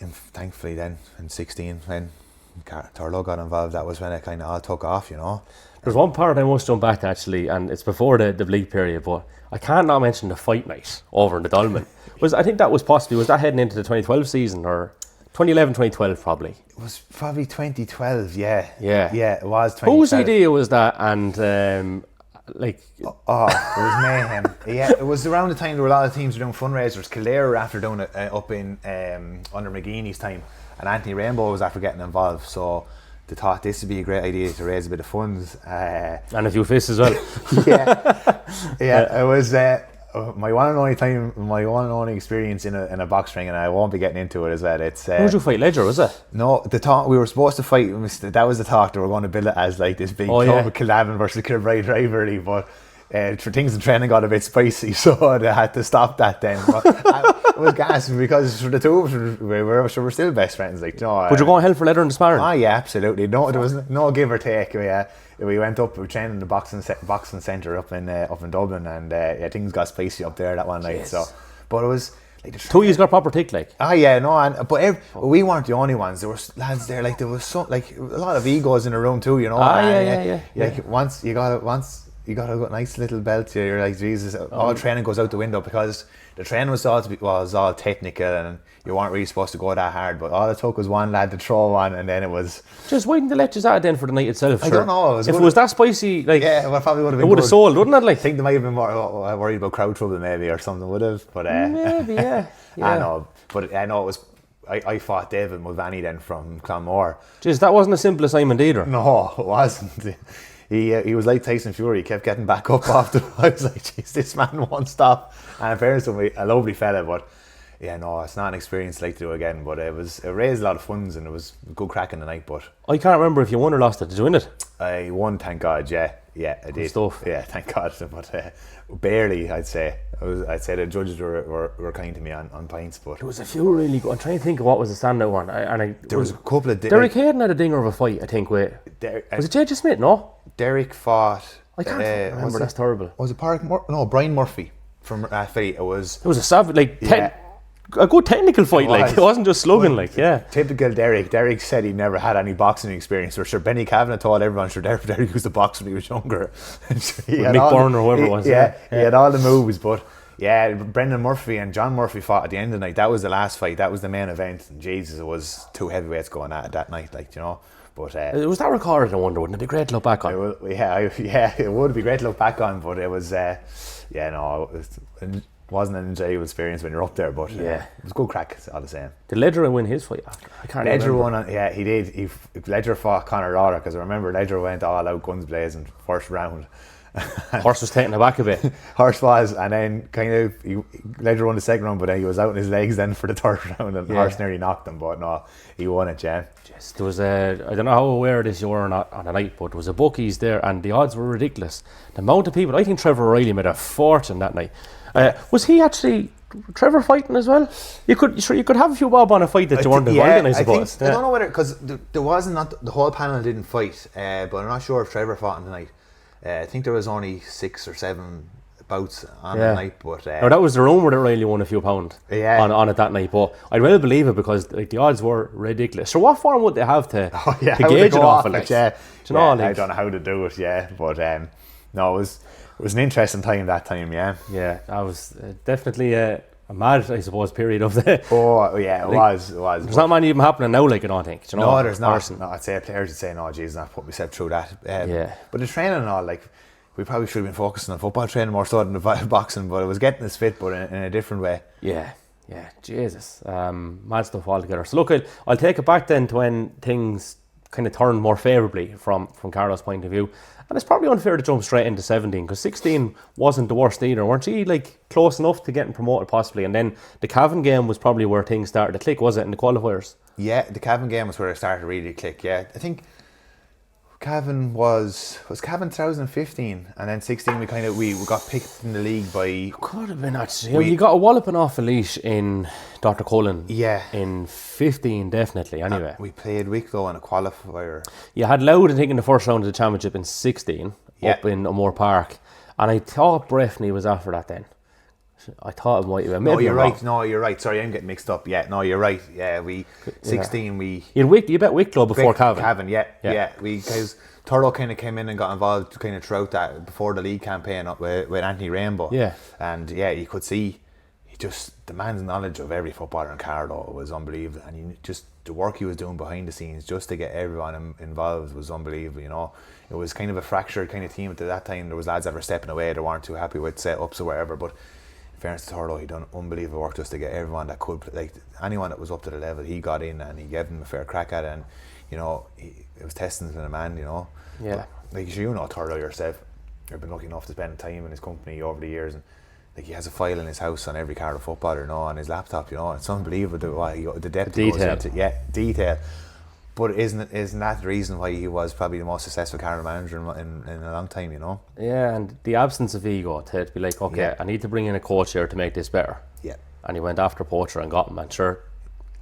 thankfully then in 16 when Turlough got involved, that was when it kind of all took off, you know. There's one part I must jump back to actually, and it's before the bleak period, but I can't not mention the fight night over in the Dublin. I think that was that heading into the 2012 season, or 2011, 2012 probably? It was probably 2012, yeah. Yeah. Yeah, it was 2012. Whose idea was that? And it was mayhem. Yeah, it was around the time there were a lot of teams were doing fundraisers. Kildare were after doing it up in under McGeeney's time, and Anthony Rainbow was after getting involved, so they thought this would be a great idea to raise a bit of funds. And a few fists as well. It was my one and only experience in a box ring, and I won't be getting into it as well. It's who did you fight? Ledger, was it? No, the talk we were supposed to fight. That was the talk. They were going to build it as like this big Kilbride versus Kilbride rivalry, but things in training got a bit spicy, so they had to stop that then. But it was gas because for the two of us, we're still best friends. Like, you know, would you go on hell for leather in the sparring? Oh yeah, absolutely. No, there was no give or take. We went up. We trained in the boxing centre up in Dublin, and things got spicy up there that one night. So, but it was like the two of you got proper tick, like. Oh yeah, no, but we weren't the only ones. There were lads there. Like, there was a lot of egos in the room too. You know. Like once you got a nice little belt, you're like, Jesus, all training goes out the window because the training was all technical and you weren't really supposed to go that hard, but all it took was one lad to throw one, and then it was just waiting to let you out then for the night itself. I don't know. If it was that spicy, like, it probably would have been. It would have sold, wouldn't it? Like, I think they might have been more worried about crowd trouble maybe or something would have, but maybe, yeah. I know, but I know it was. I fought David Mulvaney then from Clonmore. Jeez, that wasn't a simple assignment either. No, it wasn't. He was like Tyson Fury. He kept getting back up after. I was like, jeez, this man won't stop. And in fairness to me, a lovely fella, but yeah, no, it's not an experience like to do again. But it raised a lot of funds and it was a good crack in the night. But I can't remember if you won or lost it. Did you win it? I won, thank God. Yeah, I did. Stuff. Yeah, thank God. But barely, I'd say. I'd say the judges were kind to me on pints, but there was a few really good. I'm trying to think of what was the standout one. There was a couple of. Derek Hayden had a dinger of a fight, I think. Was it JJ Smith? No. Derek fought. I can't remember. That's terrible. Was it Brian Murphy from Philly? It was a savage, a good technical fight. It wasn't just slugging. Typical Derek. Derek said he never had any boxing experience. Or sure, Benny Kavanagh told everyone Derek used to box when he was younger. Mick Byrne or whoever it was. He had all the moves, but. Yeah, Brendan Murphy and John Murphy fought at the end of the night. That was the last fight. That was the main event. And Jesus, it was two heavyweights going at it that night, like, you know. But it was that recorded, I wonder, wouldn't it be great to look back on? It would be great to look back on, but it was, it wasn't an enjoyable experience when you're up there, but it was good crack, all the same. Did Ledger win his fight after? I can't Ledger remember. won, he did. Ledger fought Conor Rauder, because I remember Ledger went all out guns blazing first round. Horse was taken aback a bit. Horse was, and then kind of Ledger won the second round, but then he was out in his legs then for the third round, and Horse nearly knocked him, but no, he won it, yeah. Yes, there was I don't know how aware of this you were or not on the night, but there was a bookies there, and the odds were ridiculous. The amount of people, I think Trevor O'Reilly made a fortune that night. Was he actually Trevor fighting as well? You could have a few bob on a fight that you weren't involved in, I suppose. I don't know whether, because there wasn't, not the whole panel didn't fight, but I'm not sure if Trevor fought tonight. I think there was only 6 or 7 bouts on the night, but no, that was the rumour that Riley won a few pound on it that night, but I'd well believe it because the odds were ridiculous. So what form would they have to gauge it off of? I don't know how to do it, but no, it was an interesting time that time, yeah. Yeah, that was definitely a mad, I suppose, period of the... Oh, yeah, it was. There's not many even happening now, like, I don't think. Do you know, No, there's not. No, I'd say players would say, no, geez, not put myself through that. But the training and all, like, we probably should have been focusing on football training more so than the boxing, but it was getting us fit, but in a different way. Yeah, Jesus. Mad stuff altogether. So look, I'll take it back then to when things kind of turned more favourably from Carlow's point of view. And it's probably unfair to jump straight into 17 because 16 wasn't the worst either. Weren't you like close enough to getting promoted possibly? And then the Cavan game was probably where things started to click, was it, in the qualifiers? Yeah, the Cavan game was where it started to really click, yeah. I think Cavan was Cavan 2015, and then 16 we got picked in the league by... Could have been actually. You got a walloping off a leash in Dr. Cullen. Yeah. In 15, definitely, anyway. We played Wicklow in a qualifier. You had Loud, I think, in the first round of the championship in 16, up in O'Moore Park. And I thought Breffney was after that then. I thought it might have been. No, you're right. No, you're right. Sorry, I'm getting mixed up. Yeah, no, you're right. Yeah, 16, You bet Wicklow before Cavan. Cavan, yeah. Because Turlough kind of came in and got involved kind of throughout that, before the league campaign up with Anthony Rainbow. Yeah. And yeah, you could see the man's knowledge of every footballer in Carlow was unbelievable. And the work he was doing behind the scenes just to get everyone involved was unbelievable, you know. It was kind of a fractured kind of team at that time. There was lads that were stepping away, they weren't too happy with setups or whatever, but in fairness to Turlough, he done unbelievable work just to get everyone that could, like anyone that was up to the level, he got in and he gave them a fair crack at it, and you know, it was testing to the man, you know. Yeah. But, like you know Turlough yourself, you've been lucky enough to spend time in his company over the years, and like he has a file in his house on every Carlow footballer, you know, on his laptop, you know. It's unbelievable the depth he goes into. Yeah, detail. But isn't that the reason why he was probably the most successful Carlow manager in a long time, you know? Yeah, and the absence of ego to be like, okay, I need to bring in a coach here to make this better. Yeah. And he went after Poacher and got him, and sure,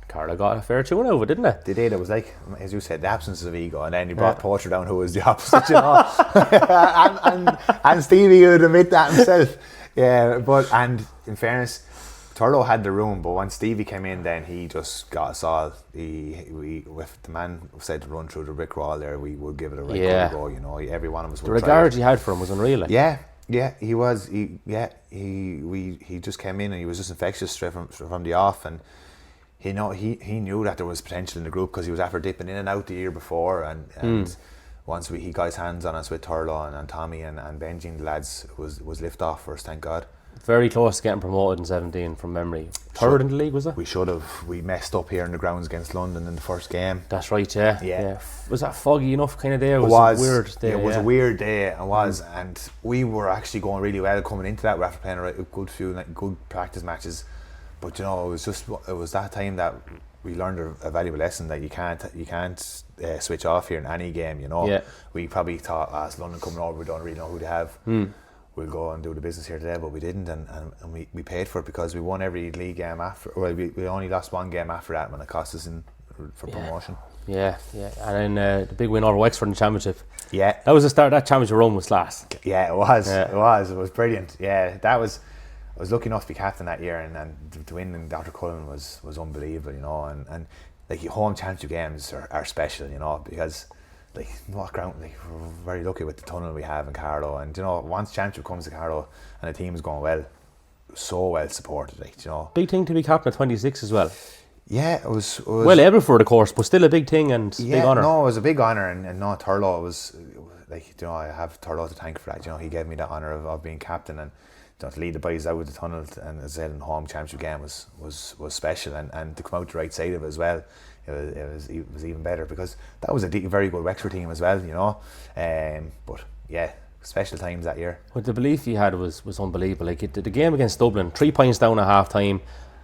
Carlow got a fair tune out of it, didn't it? They did. It was like, as you said, the absence of ego, and then he brought Poacher down, who was the opposite, you know. and Stevie would admit that himself. Yeah, and in fairness, Turlough had the room, but when Stevie came in, then he just got us all. If the man said to run through the brick wall there, we would give it a right good go. You know, every one of us would. The regard he had for him was unreal. Like. Yeah, he was. He just came in and he was just infectious straight from the off, and he knew that there was potential in the group because he was after dipping in and out the year before, and once he got his hands on us with Turlough and Tommy and Benji and the lads, was lift off for us, thank God. Very close to getting promoted in 17 from memory. Third in the league, was it? We should have. We messed up here in the grounds against London in the first game. That's right, yeah. Was that foggy enough kind of day? It was a weird day. It was a weird day, it was. And we were actually going really well coming into that. We were after playing a good practice matches. But you know, it was that time that we learned a valuable lesson that you can't switch off here in any game, you know. Yeah. We probably thought, as London coming over, we don't really know who they have. We'll go and do the business here today, but we didn't, and we paid for it because we won every league game after. Well, we only lost one game after that when it cost us for promotion. Yeah, and then the big win over Wexford in the championship. Yeah, that was the start. That championship run was class. Yeah, it was. Yeah. It was brilliant. Yeah, I was lucky enough to be captain that year, and to win in Dr. Cullen was unbelievable, you know, and like home championship games are special, you know, because. Like walk around, like we're very lucky with the tunnel we have in Carlow, and you know, once championship comes to Carlow and the team's going well, so well supported, like, you know. Big thing to be captain at 26 as well. Yeah, it was well able for the course, but still a big thing and big honour. No, it was a big honour, and no, Turlough was like, you know, I have Turlough to thank for that. You know, he gave me that honour of being captain, and you know, to lead the boys out with the tunnel, and as I said, in the home championship game was special, and to come out the right side of it as well. It was even better because that was a very good Wexford team as well, you know. But yeah, special times that year. But the belief he had was unbelievable. Like the game against Dublin, 3 points down at half time,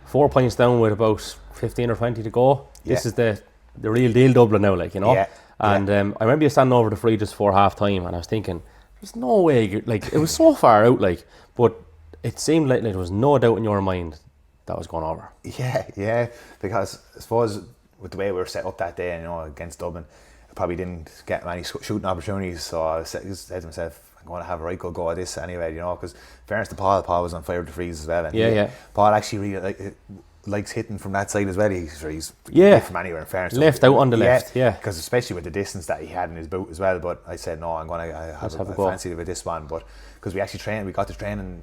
4 points down with about 15 or 20 to go. This is the real deal Dublin now, like, you know. And I remember you standing over the free just before half time, and I was thinking, there's no way, like, it was so far out, like, but it seemed like there was no doubt in your mind that was going over. Yeah, because I suppose with the way we were set up that day, you know, against Dublin, I probably didn't get many shooting opportunities, so I said to myself, I'm going to have a right good go at this anyway, you know, because fairness to Paul was on fire with the frees as well, and Paul actually really, like, likes hitting from that side as well. He's from anywhere in fairness. Left out on the left, yeah. Because especially with the distance that he had in his boot as well. But I said no, I'm going to have a fancy with this one. But because we actually got to train in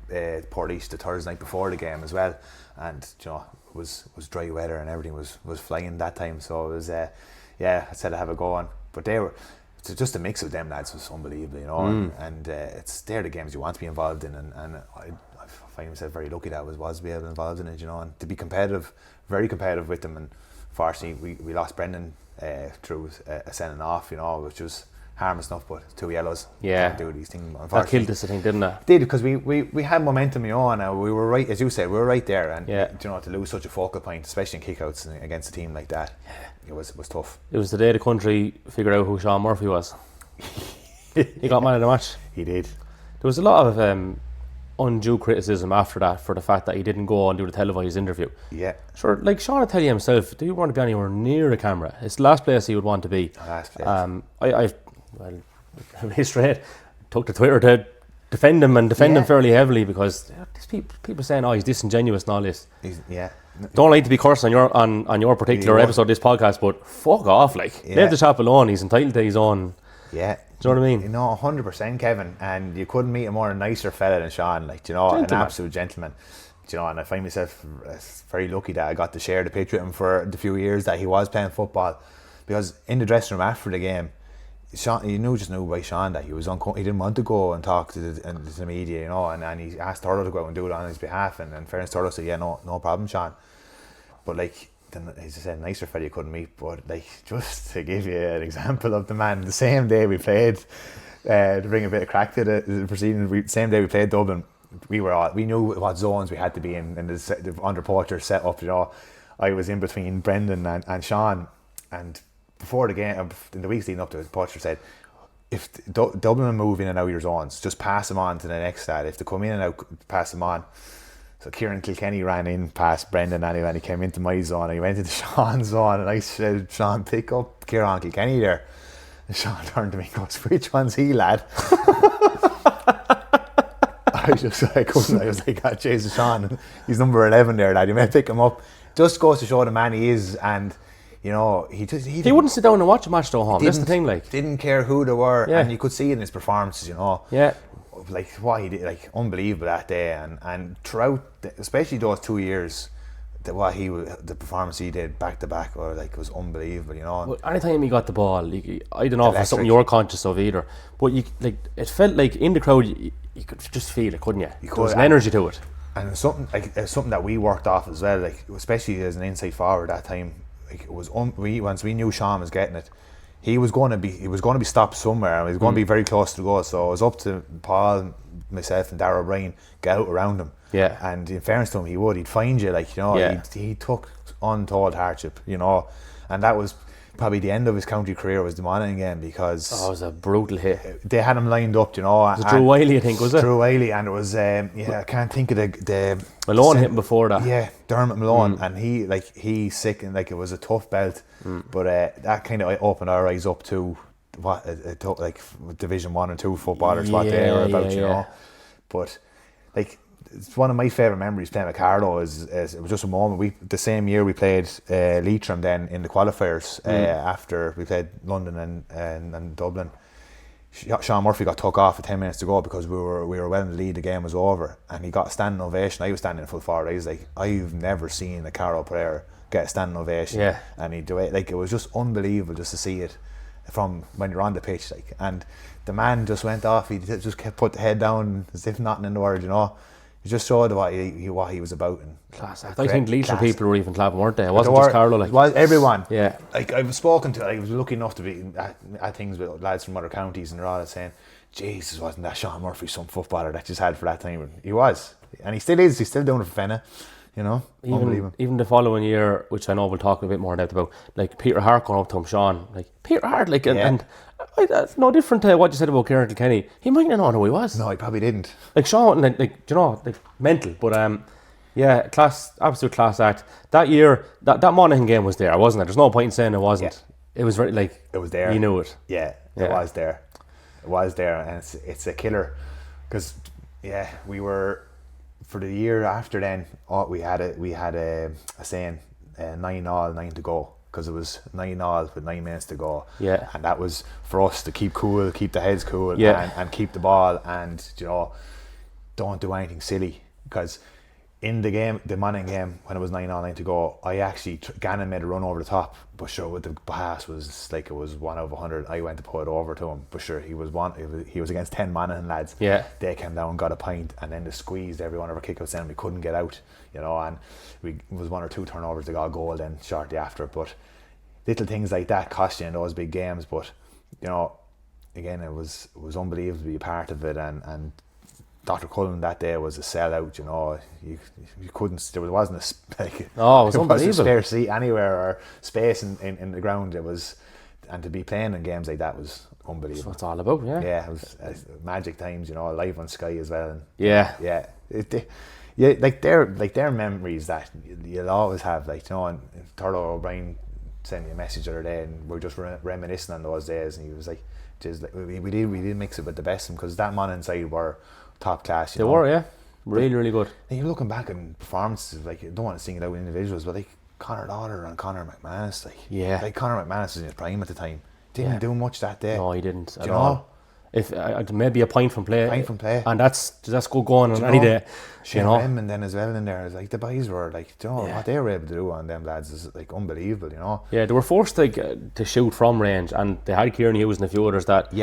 Portlaoise the Thursday night before the game as well, and you know it was dry weather and everything was flying that time. So it was I said I'd have a go on. But it's just a mix of them lads was unbelievable, you know, and they're the games you want to be involved in, and I find myself very lucky that I was to be able to be involved in it, you know, and to be competitive, very competitive with them. And fortunately we lost Brendan through a sending off, you know, which was harmless enough, but 2 yellows. Yeah, can't do these things. That killed us, I think, didn't it? Did, because we had momentum, you know, and we were right, as you said, we were right there, and you know, to lose such a focal point, especially in kickouts against a team like that, it was tough. It was the day the country figured out who Sean Murphy was. He got man of the match. He did. There was a lot of undue criticism after that for the fact that he didn't go and do the televised interview. Yeah. Sure, like Sean will tell you himself, do you want to be anywhere near a camera? It's the last place he would want to be. Last place. I straight took to Twitter to defend him and defend him fairly heavily, because these people saying, oh, he's disingenuous and all this. Don't like to be cursed on your particular episode of this podcast, but fuck off, like. Leave the chap alone. He's entitled to his own. Yeah. Do you know what I mean? You know, 100%, Kevin. And you couldn't meet a more nicer fella than Sean, like, you know, an absolute gentleman. You know, and I find myself very lucky that I got to share the pitch with him for the few years that he was playing football, because in the dressing room after the game, Sean, you knew by Sean that he was he didn't want to go and talk to the media, you know, and he asked Turlough to go out and do it on his behalf, and fairness, Turlough said, yeah, no problem, Sean. But like, then, as I said, nicer fella you couldn't meet. But like, just to give you an example of the man, the same day we played, to bring a bit of crack to the proceedings, same day we played Dublin, we knew what zones we had to be in the under Poacher set up, you know. I was in between Brendan and Sean, and before the game, in the weeks leading up to it, Poacher said, if Dublin move in and out of your zones, just pass them on to the next side. If they come in and out, pass them on. So Kieran Kilkenny ran in past Brendan anyway, and he came into my zone, and he went into Sean's zone, and I said, Sean, pick up Kieran Kilkenny there. And Sean turned to me and goes, which one's he, lad? I was like, oh, Jesus, Sean, he's number 11 there, lad. You may pick him up. Just goes to show the man he is, and you know, he wouldn't sit down and watch a match though, home. That's the thing, like. Didn't care who they were, and you could see it in his performances, you know. Yeah. Like what he did, like unbelievable that day, and throughout, especially those 2 years, the performance he did back to back, or like, was unbelievable, you know. Well, anytime he got the ball, I don't know if it's something you're conscious of either, but it felt like in the crowd you could just feel it, couldn't you? There was an energy to it, and something that we worked off as well, like especially as an inside forward that time. Like, it was once we knew Sean was getting it, he was going to be stopped somewhere, and he was going to be very close to goal. So it was up to Paul, myself, and Darragh O'Brien get out around him. Yeah. And in fairness to him, he'd find you, like, you know. Yeah. He took untold hardship, you know, and that was probably the end of his county career, was the Monaghan game, because it was a brutal hit. They had him lined up, you know. It was Drew Wiley, I think, was it? Drew Wiley, and it was I can't think of the Malone hit him before that. Yeah, Dermot Malone, and he sick, and like, it was a tough belt, but that kind of opened our eyes up to what like Division 1 and 2 footballers, what they were about, you know. But like, it's one of my favourite memories playing with Carlow. Is it was just a moment. The same year we played Leitrim then in the qualifiers, after we played London and Dublin. Sean Murphy got took off with 10 minutes to go because we were well in the lead. The game was over, and he got a standing ovation. I was standing in full forward. I was like, I've never seen a Carlow player get a standing ovation. Yeah. And he'd do it. Like, it was just unbelievable just to see it from when you're on the pitch. Like, and the man just went off. He just kept put the head down as if nothing in the world, you know. He just showed what he was about. And class act. I think Leitrim people were even clapping, weren't they? It wasn't just Carlow. Like, it was everyone. Yeah. Like, I was spoken to. I was lucky enough to be at things with lads from other counties, and they're all saying, Jesus, wasn't that Sean Murphy some footballer that just had for that time? He was, and he still is. He's still doing it for Fenna. You know, unbelievable. Even the following year, which I know we'll talk a bit more in depth about, like Peter Hart going up to him, Sean, like Peter Hart, like, and that's no different to what you said about Kieran Kilkenny. He might not know who he was. No, he probably didn't. Like Sean, like you know, like mental, but yeah, absolute class act. That year, that Monaghan game was there, wasn't it? There's no point in saying it wasn't. Yeah. It was very, like, it was there. You knew it. Yeah, it was there. It was there, and it's a killer, because we were for the year after then, we had a saying, 9-9, 9 to go, because it was 9-9 with 9 minutes to go. Yeah. And that was for us to keep cool, keep the heads cool, and keep the ball, and don't do anything silly, because in the game, the Monaghan game, when it was 9-9, 9 to go, I actually Gannon made a run over the top, but sure, with the pass was like it was 1 out of 100. I went to put it over to him, but sure, he was against 10 Monaghan lads. Yeah. They came down, got a pint, and then they squeezed every one of our kickouts in. We couldn't get out, and it was 1 or 2 turnovers. They got a goal then shortly after. But little things like that cost you in those big games. But again, it was unbelievable to be a part of it, and Dr. Cullen that day was a sellout. You couldn't. There wasn't it was unbelievable. Wasn't a spare seat anywhere or space in the ground. It was, and to be playing in games like that was unbelievable. That's what it's all about, yeah. Yeah, it was magic times. Live on Sky as well. And yeah. Their memories that you'll always have. And Turlough O'Brien sent me a message the other day, and we're just reminiscing on those days, and he was like, we did mix it with the best of them, because that man inside were top class. They were, yeah, really good. And you're looking back on performances, like, you don't want to sing it out with individuals, but like Conor Lauder and Conor McManus, Conor McManus was in his prime at the time. Didn't do much that day. No, he didn't at all. If maybe a point from play, and that's good going on any day. Shane Redmond then as well in there. It's like the boys were like, what they were able to do on them lads is like unbelievable. Yeah, they were forced to shoot from range, and they had Kieran Hughes and a few others that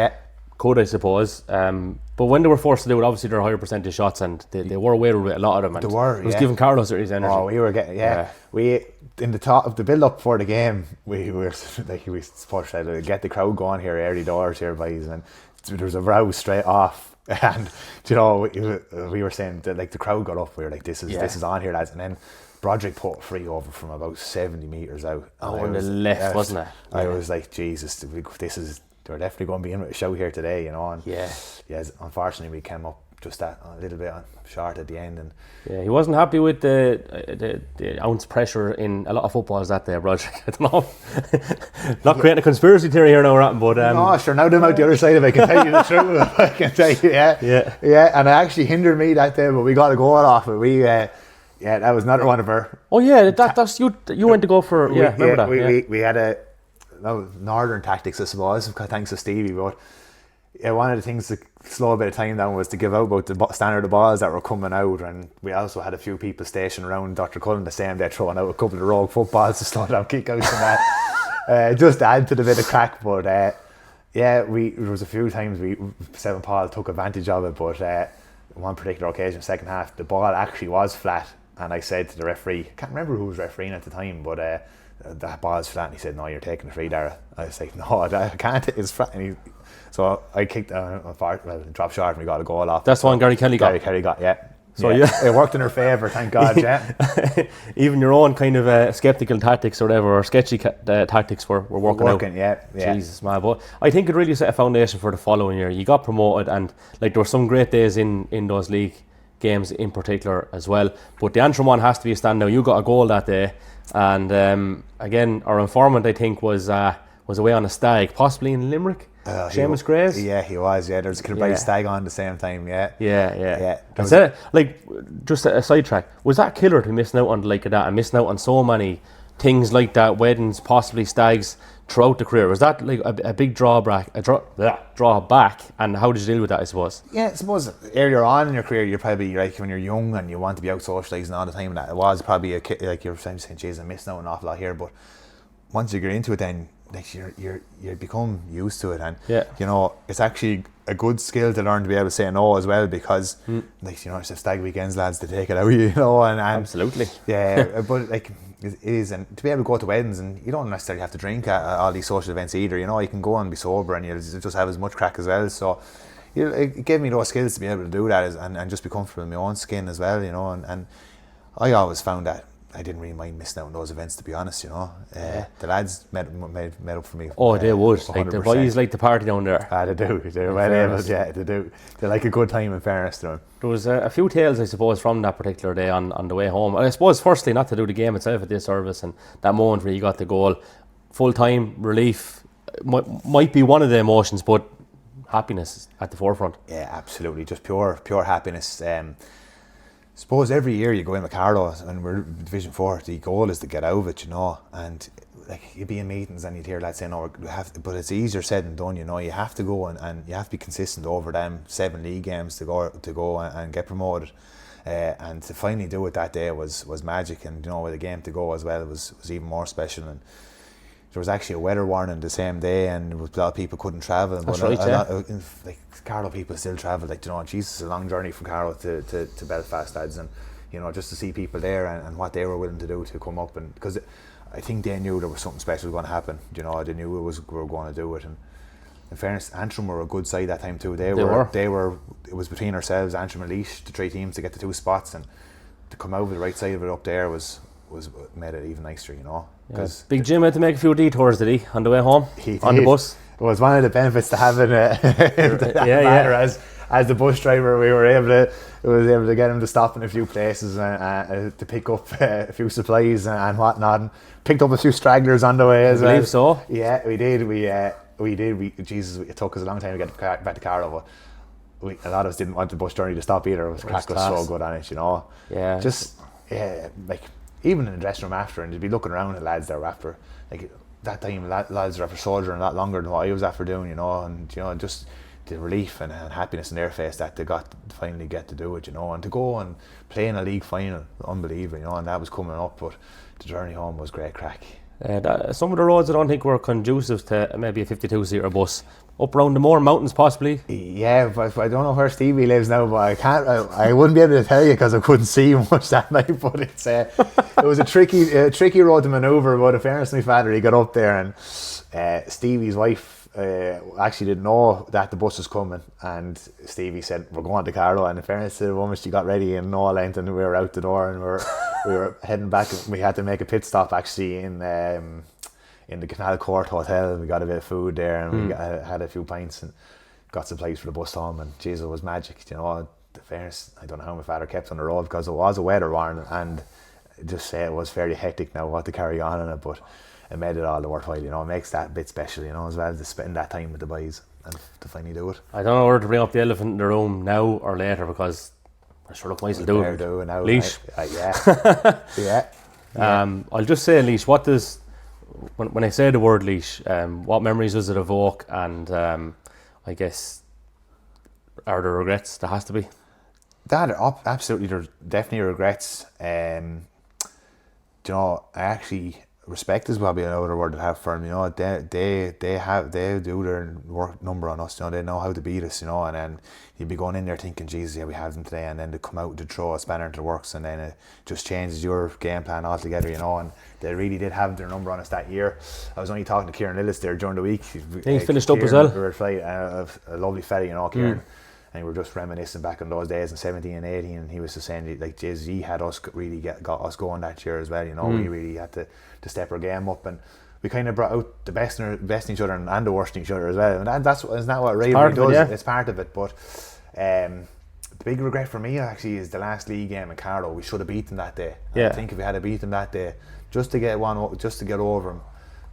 could, I suppose. But when they were forced to do it, obviously there were higher percentage shots, and they were away with a lot of them. And they were. It was giving Carlow his energy. Oh, we were getting we in the top of the build up for the game. We were like, we supposed to get the crowd going here early doors here, boys, and there was a row straight off, and we were saying that, like, the crowd got up. We were like, this is on here, lads. And then Broderick put free over from about 70 metres out. On the left, wasn't it? I was like, Jesus, they're definitely going to be in with a show here today, And unfortunately, we came up just a little bit short at the end, and he wasn't happy with the ounce pressure in a lot of footballs that day, Broderick. I don't know, not creating a conspiracy theory here now, but no, sure, now them out the other side of it, I can tell you the truth. I can tell you, and it actually hindered me that day, but we got a goal off it. That was another one of our. Oh yeah, that's you went to go for remember that. We had northern tactics, I suppose, thanks to Stevie, but. Yeah, one of the things to slow a bit of time down was to give out about the standard of balls that were coming out, and we also had a few people stationed around Dr. Cullen the same day throwing out a couple of rogue footballs to slow down kick-outs and that, just to add to the bit of crack. But there was a few times Seven Paul took advantage of it, but one particular occasion, second half, the ball actually was flat, and I said to the referee, I can't remember who was refereeing at the time, but that ball's flat, and he said, no, you're taking it free, Darragh. I was like, no, I can't, it's flat. And so I kicked dropped short, and we got a goal off. That's one Gary Kelly got. Gary Kelly got, So it worked in her favour, thank God. Even your own kind of sceptical tactics or whatever, or sketchy tactics were working out. Jesus, man. But I think it really set a foundation for the following year. You got promoted, and like there were some great days in those league games in particular as well. But the Antrim one has to be a standout. You got a goal that day, and again, our informant, I think, was away on a stag, possibly in Limerick. Seamus Graves? Yeah, he was. Yeah, there's a Kilbride stag on at the same time. Yeah. That's it. Like, just a sidetrack. Was that killer to be missing out on like that, and missing out on so many things like that, weddings, possibly stags throughout the career? Was that like a big drawback? Drawback, and how did you deal with that, I suppose? Yeah, I suppose earlier on in your career, you're probably like when you're young and you want to be out socialising all the time. And that it was probably like you're saying, "Jeez, I'm missing out an awful lot here." But once you get into it, then like you become used to it, and it's actually a good skill to learn to be able to say no as well, because like it's a stag weekends, lads, to take it out, and absolutely, but like it is, and to be able to go to weddings, and you don't necessarily have to drink at all these social events either, you can go and be sober, and you'll just have as much crack as well. So it gave me those skills to be able to do that, and just be comfortable in my own skin as well, and I always found that I didn't really mind missing out on those events, to be honest. The lads made up for me. Oh, they would. Like the boys like the party down there. They do. They're well able. Yeah, they do. They like a good time, in fairness to them. There was a few tales, I suppose, from that particular day on the way home. I suppose, firstly, not to do the game itself at this service, and that moment where you got the goal, full time relief might be one of the emotions, but happiness at the forefront. Yeah, absolutely. Just pure happiness. suppose every year you go in with Carlow and we're Division 4, the goal is to get out of it, you know, and like you'd be in meetings and you'd hear lads saying, "Oh, we have to," but it's easier said than done, you know. You have to go and you have to be consistent over them 7 league games to go and get promoted, and to finally do it that day was magic. And you know, with a game to go as well, it was even more special. And there was actually a weather warning the same day, and a lot of people couldn't travel. That's but right, like Carlow people still travel. Like, you know, Jesus, it's a long journey from Carlow to Belfast, lads, and you know, just to see people there and what they were willing to do to come up, and because I think they knew there was something special going to happen. You know, they knew we were going to do it. And in fairness, Antrim were a good side that time too. They were. It was between ourselves, Antrim and Laois, the 3 teams to get the 2 spots, and to come over the right side of it up there was made it even nicer, you know. Because Big Jim had to make a few detours, did he, on the way home? He on did. The bus. It was one of the benefits to having as the bus driver. We were able to get him to stop in a few places and to pick up a few supplies and whatnot, and picked up a few stragglers on the way as well. I believe so. Yeah, we did. Jesus, it took us a long time to get back to Carlow, but a lot of us didn't want the bus journey to stop either. Crack was so good on it, you know. Yeah. Like even in the dressing room after, and you'd be looking around at lads that were after, like that time lads were after soldiering a lot longer than what I was after doing, you know, and you know, just the relief and happiness in their face that they got to finally get to do it, you know, and to go and play in a league final, unbelievable, you know, and that was coming up, but the journey home was great crack. Some of the roads I don't think were conducive to maybe a 52-seater bus. Up around the Moor Mountains possibly. Yeah, but I don't know where Stevie lives now, but I wouldn't be able to tell you because I couldn't see much that night, but it's it was a tricky road to manoeuvre, but in fairness to my father, he got up there, and Stevie's wife actually didn't know that the bus was coming, and Stevie said, "We're going to Carlow," and in fairness to the woman, she got ready in no length, and we were out the door, and we were heading back. We had to make a pit stop actually in the Canal Court Hotel. We got a bit of food there, and we had a few pints and got supplies for the bus home, and Jesus, it was magic, you know. The fairness, I don't know how my father kept on the road because it was a weather warning, and just say it was fairly hectic now what to carry on in it, but it made it all the worthwhile, you know. It makes that bit special, you know, as well, to spend that time with the boys and to finally do it. I don't know whether to bring up the elephant in the room now or later, because I sure look might as well do it. Laois. Yeah. I'll just say, Laois, what does, when I say the word Laois, what memories does it evoke, and I guess, are there regrets? There has to be. That absolutely, there's definitely regrets. You know, I actually, respect is probably another word to have for them. You know, they do their work number on us. You know, they know how to beat us. You know, and then you'd be going in there thinking, Jesus, yeah, we have them today, and then they come out to throw a spanner into the works, and then it just changes your game plan altogether. You know, and they really did have their number on us that year. I was only talking to Kieran Lillis there during the week. He finished up as well. We were a lovely fella, you know, Kieran. And we were just reminiscing back on those days in 17 and 18, and he was just saying, like, Jay-Z had us really got us going that year as well, you know. We really had to step our game up, and we kind of brought out the best in each other and the worst in each other as well, and isn't that what rivalry does? Yeah. It's part of it, but the big regret for me actually is the last league game in Carlow. We should have beat them that day. Yeah. I think if we had beat them that day, just to get over them,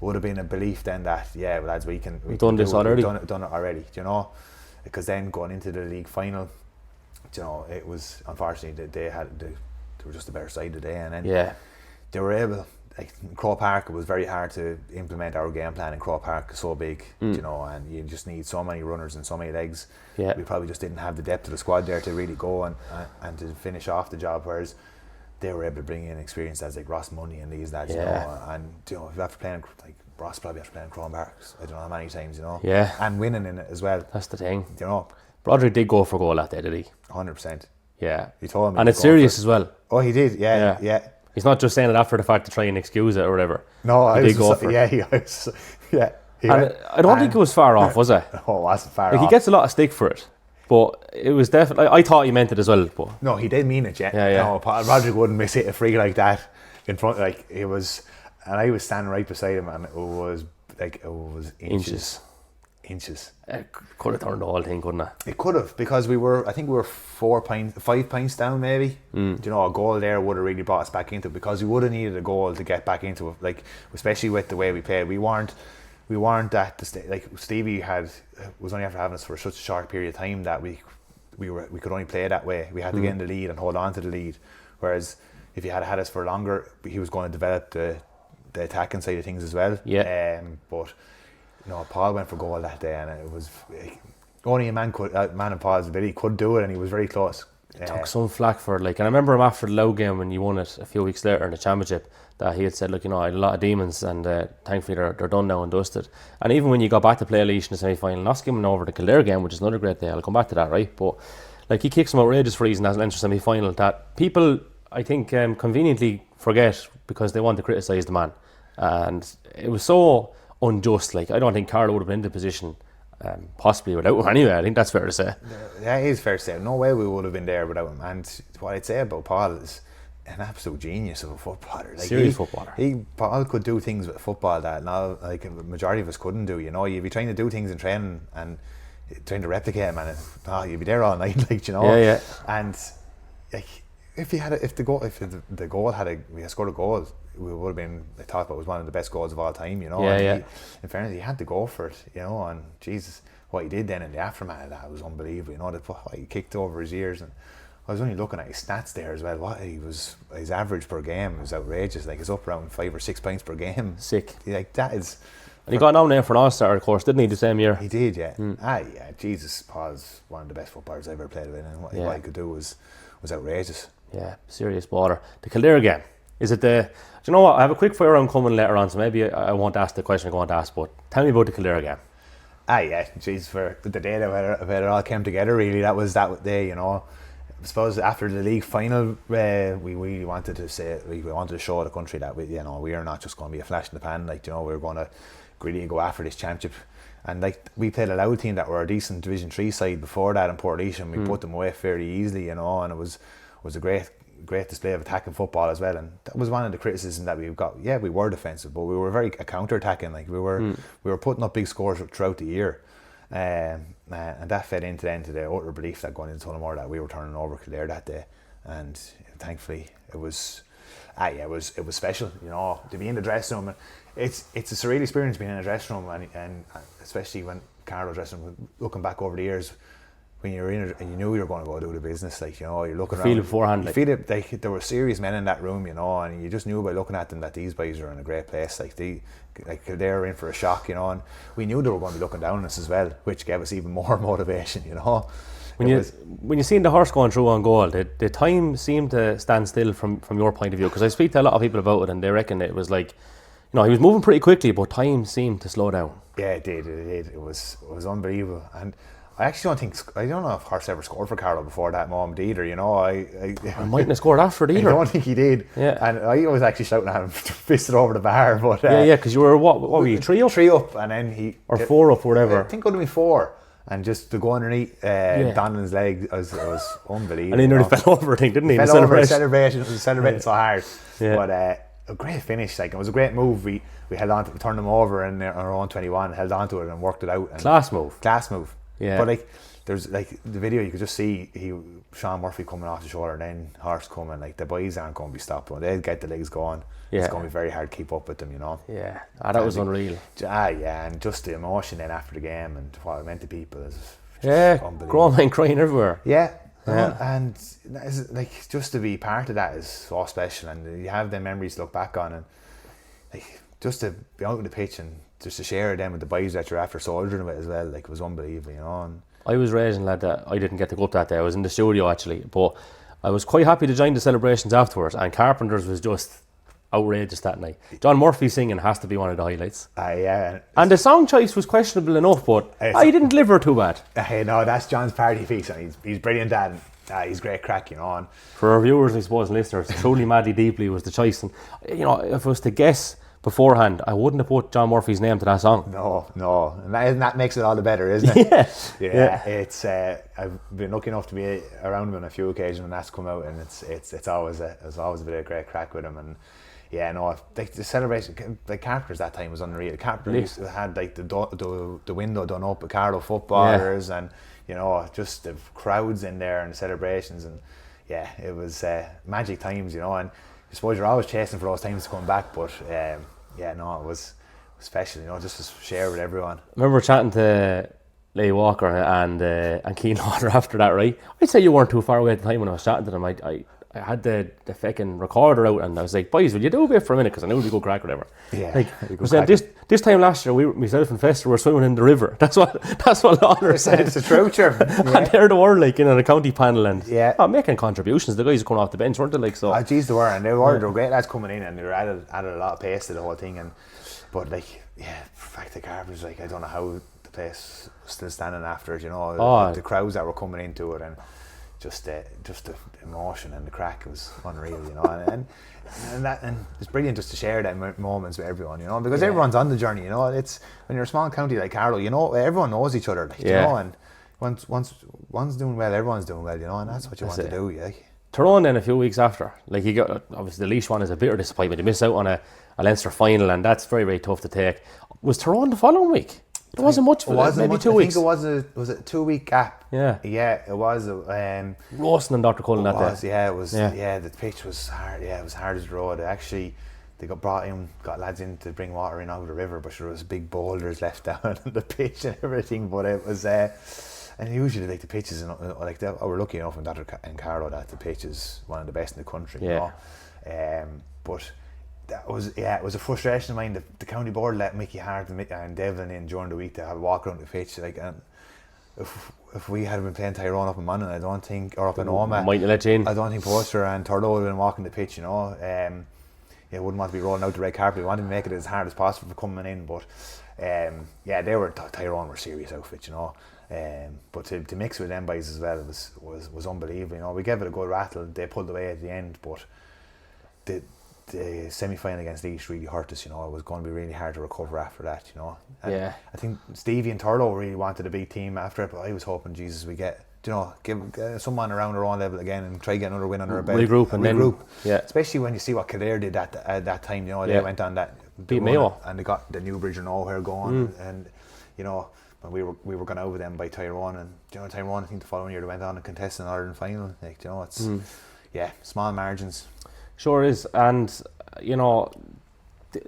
would have been a belief then that, yeah, well, lads, we've done this already. We've done it already, you know. Because then going into the league final, you know, it was unfortunately that they were just a better side today, and then they were able. Like Crow Park, it was very hard to implement our game plan in Crow Park. It's so big, you know, and you just need so many runners and so many legs. Yeah. We probably just didn't have the depth of the squad there to really go and to finish off the job. Whereas they were able to bring in experienced lads like Ross Money and these lads, you know, and you know, after playing like Ross probably after playing Crow Park, I don't know how many times, you know, and winning in it as well. That's the thing, you know. Broderick did go for goal that day, did he? 100%. Yeah, he told me, and it's serious as well. Oh, he did. Yeah. He's not just saying it after the fact to try and excuse it or whatever. No, he did go for it. I don't think it was far off, was it? No, it wasn't far off. He gets a lot of stick for it, but it was definitely. I thought he meant it as well. But no, he did mean it. Yeah. No, Roderick wouldn't miss it a free like that in front. Like it was, and I was standing right beside him, and it was inches. It could have turned the whole thing, couldn't it? It could have, because I think we were 5 pints down maybe. You know, a goal there would have really brought us back into it, because we would have needed a goal to get back into it. Like, especially with the way we played, we weren't at the stage. Like Stevie was only after having us for such a short period of time that we we could only play that way. We had to get in the lead and hold on to the lead. Whereas if he had had us for longer, he was going to develop the attacking side of things as well. Yeah. But Paul went for goal that day, and it was only a man in Paul's ability could do it, and he was very close. Took some flack for it, and I remember him after the Laois game when you won it a few weeks later in the championship, that he had said, look, I had a lot of demons, and thankfully they're done now and dusted. And even when you got back to play Laois in the semi-final, not skimming over the Kildare game, which is another great day, I'll come back to that, right? But he kicked some outrageous frees in that Leinster semi-final that people, I think, conveniently forget because they want to criticise the man. And it was so unjust. I don't think Carlow would have been in the position possibly without him anyway. I think that's fair to say. Yeah, it is fair to say. No way we would have been there without him. And what I'd say about Paul is an absolute genius of a footballer. Serious footballer. Paul could do things with football that now, a majority of us couldn't do. You'd be trying to do things in training and trying to replicate him, and you'd be there all night, Yeah. And if we had scored a goal, we would have been thought it was one of the best goals of all time. In fairness, he had to go for it. And Jesus, what he did then in the aftermath of that was unbelievable. What he kicked over his ears, and I was only looking at his stats there as well. His average per game was outrageous. It's up around 5 or 6 points per game. Sick. That is. And he got nominated for an All-Star, of course, didn't he, the same year? He did, yeah. Jesus, Paul's one of the best footballers I've ever played with, and what he could do was outrageous. Yeah, serious baller. The Kildare game, is it the... Do you know what? I have a quick fire round coming later on, so maybe I won't ask the question I'm going to ask, but tell me about the Kildare game. For the day that it all came together, really, that was that day, I suppose after the league final, we wanted to show the country that we are not just going to be a flash in the pan. We're going to really go after this championship. And we played a Laois team that were a decent Division 3 side before that in Portlaoise, and we put them away fairly easily, and it was a great display of attacking football as well. And that was one of the criticisms that we've got. Yeah, we were defensive, but we were very counter-attacking. We were putting up big scores throughout the year. And that fed into the utter belief that going into Tullamore that we were turning over Kildare that day, and thankfully it was special, to be in the dressing room. It's a surreal experience being in a dressing room, and especially when Carlow dressing room, looking back over the years, when you're in it and you knew you were going to go do the business, you're looking around. Feel it beforehand. You feel it, there were serious men in that room, and you just knew by looking at them that these boys are in a great place. They were in for a shock, and we knew they were going to be looking down on us as well, which gave us even more motivation, When you seen the horse going through on goal, the time seemed to stand still from your point of view, because I speak to a lot of people about it, and they reckon it was he was moving pretty quickly, but time seemed to slow down. Yeah, it did. It was unbelievable. And I actually don't know if Horst ever scored for Carlow before that moment either. I mightn't have scored after it either. I don't think he did. Yeah. And I was actually shouting at him to fist it over the bar. But because you were what were you, 3 up? 3 up, and then 4 up, whatever. I think it would have been 4. And just to go underneath Donlan's leg was unbelievable. And he nearly fell over, I think, didn't he? He fell over in celebration. It was celebrating so hard. Yeah. But a great finish. It was a great move. We held on to, we turned them over in our own 21, held on to it and worked it out. And Class move. Yeah. But there's the video, you could just see Sean Murphy coming off the shoulder, and then Horst coming. The boys aren't going to be stopped. When they get the legs going, it's going to be very hard to keep up with them, Yeah, that was unreal. And just the emotion then after the game and what it meant to people is unbelievable. Grown men crying everywhere. Yeah. And just to be part of that is so special, and you have them memories to look back on, and just to be out on the pitch and just to share them with the boys that you're after soldiering with as well, it was unbelievable, And I was raging, lad, that I didn't get to go up that day. I was in the studio actually, but I was quite happy to join the celebrations afterwards, and Carpenter's was just outrageous that night. John Murphy singing has to be one of the highlights. And the song choice was questionable enough, but he didn't deliver too bad. No, that's John's party piece, and he's brilliant at it. He's great crack, And for our viewers, I suppose, and listeners, Truly Madly Deeply was the choice. And if I was to guess beforehand, I wouldn't have put John Murphy's name to that song. No, and that makes it all the better, isn't it? Yeah. It's I've been lucky enough to be around him on a few occasions when that's come out, and it's always a bit of great crack with him. And the celebration, the Carpenters that time was unreal. Carpenters had the window done up with Carlow footballers, and just the crowds in there and the celebrations, and it was magic times, and I suppose you're always chasing for those times to come back, but it was special, just to share with everyone. I remember chatting to Leigh Walker and Keane Lauder after that, right? I'd say you weren't too far away at the time when I was chatting to them. I had the fucking recorder out and I was like, boys, will you do a bit for a minute? Because I knew it would be good crack or whatever. Yeah. Like, was this time last year, myself and Fester were swimming in the river. That's what Lauder said. It's the truth, sure. Yeah. And there they were, like, in a county panel and making contributions. The guys were coming off the bench, weren't they? Like, so. Oh, geez, they were. And they were great lads coming in and they were added a lot of pace to the whole thing. But, like, back to Carver's, like, I don't know how the place was still standing after it, you know. The crowds that were coming into it and just the emotion and the crack was unreal, you know, and it's brilliant just to share them moments with everyone, you know, because everyone's on the journey, you know. It's when you're a small county like Carlow, you know, everyone knows each other, like, you know, and once one's doing well, everyone's doing well, you know, and that's what you want to do, like. Tyrone then a few weeks after, like, you got, obviously the Laois one is a bitter disappointment. You miss out on a Leinster final, and that's very, very tough to take. Was Tyrone the following week? There wasn't much for that, maybe 2 weeks. I think was a 2 week gap. Yeah. Yeah, it was. Roasting on Dr. Cullen that day. Yeah, it was. Yeah, the pitch was hard. Yeah, it was hard as the road. Actually, they got lads in to bring water in out of the river, but there was big boulders left down on the pitch and everything. But it was, and usually like the pitches, like that, we're lucky enough in Dr. and Carlow that the pitch is one of the best in the country. Yeah. You know? But that was, it was a frustration of mine. The county board let Mickey Hart and Devlin in during the week to have a walk around the pitch. Like, and if we had been playing Tyrone up in Monaghan, I don't think, or up in Oma, might let you in. I don't think Porter and Turlough would have been walking the pitch, you know. Wouldn't want to be rolling out the red carpet. We wanted to make it as hard as possible for coming in, but Tyrone were serious outfits, you know. But to mix with them boys as well was unbelievable, you know. We gave it a good rattle. They pulled away at the end, but the semi-final against Laois really hurt us, you know. It was going to be really hard to recover after that, you know. And I think Stevie and Turlough really wanted a big team after it, but I was hoping, Jesus, we get, you know, give someone around our own level again and try to get another win under our belt. Regroup. Especially when you see what Kildare did at that time, you know. They went on that beat Mayo and they got the New Bridge or Nowhere going, and you know, when we were going over them by Tyrone, and you know, Tyrone, I think the following year they went on and contested an Ireland final. Like, you know, it's small margins. Sure is. And you know,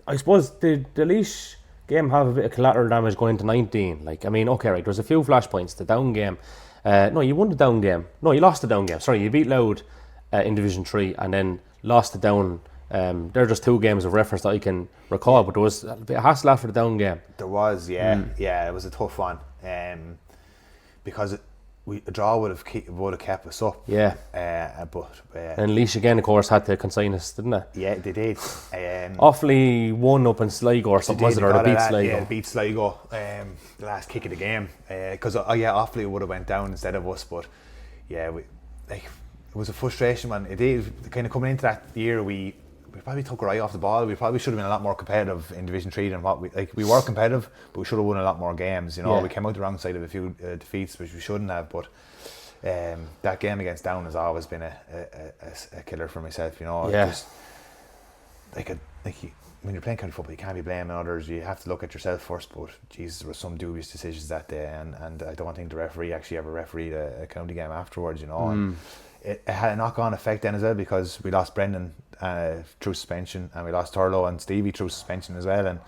I suppose the Laois game have a bit of collateral damage going into 19. Like, I mean, okay, right, there's a few flashpoints. The down game, no, you won the down game. No, you lost the down game. Sorry, you beat Louth in Division 3 and then lost the down. They're just 2 games of reference that I can recall, but there was a bit of hassle after the down game. There was, it was a tough one, because a draw would have kept us up. Yeah. And Laois again, of course, had to consign us, didn't they? Yeah, they did. Awfully won up in Sligo or something, was it? Or they beat Sligo? Yeah, beat Sligo. The last kick of the game. Because Offaly would have went down instead of us, but it was a frustration, man. It did. Kind of coming into that year, we probably took our eye off the ball. We probably should have been a lot more competitive in Division 3 than what we were competitive, but we should have won a lot more games, you know. We came out the wrong side of a few defeats, which we shouldn't have, but that game against Down has always been a killer for myself, you know. Just, when you're playing county football, you can't be blaming others. You have to look at yourself first, but Jesus, there were some dubious decisions that day, and I don't think the referee actually ever refereed a county game afterwards, you know. And it had a knock-on effect then as well, because we lost Brendan through suspension, and we lost Turlough and Stevie through suspension as well, and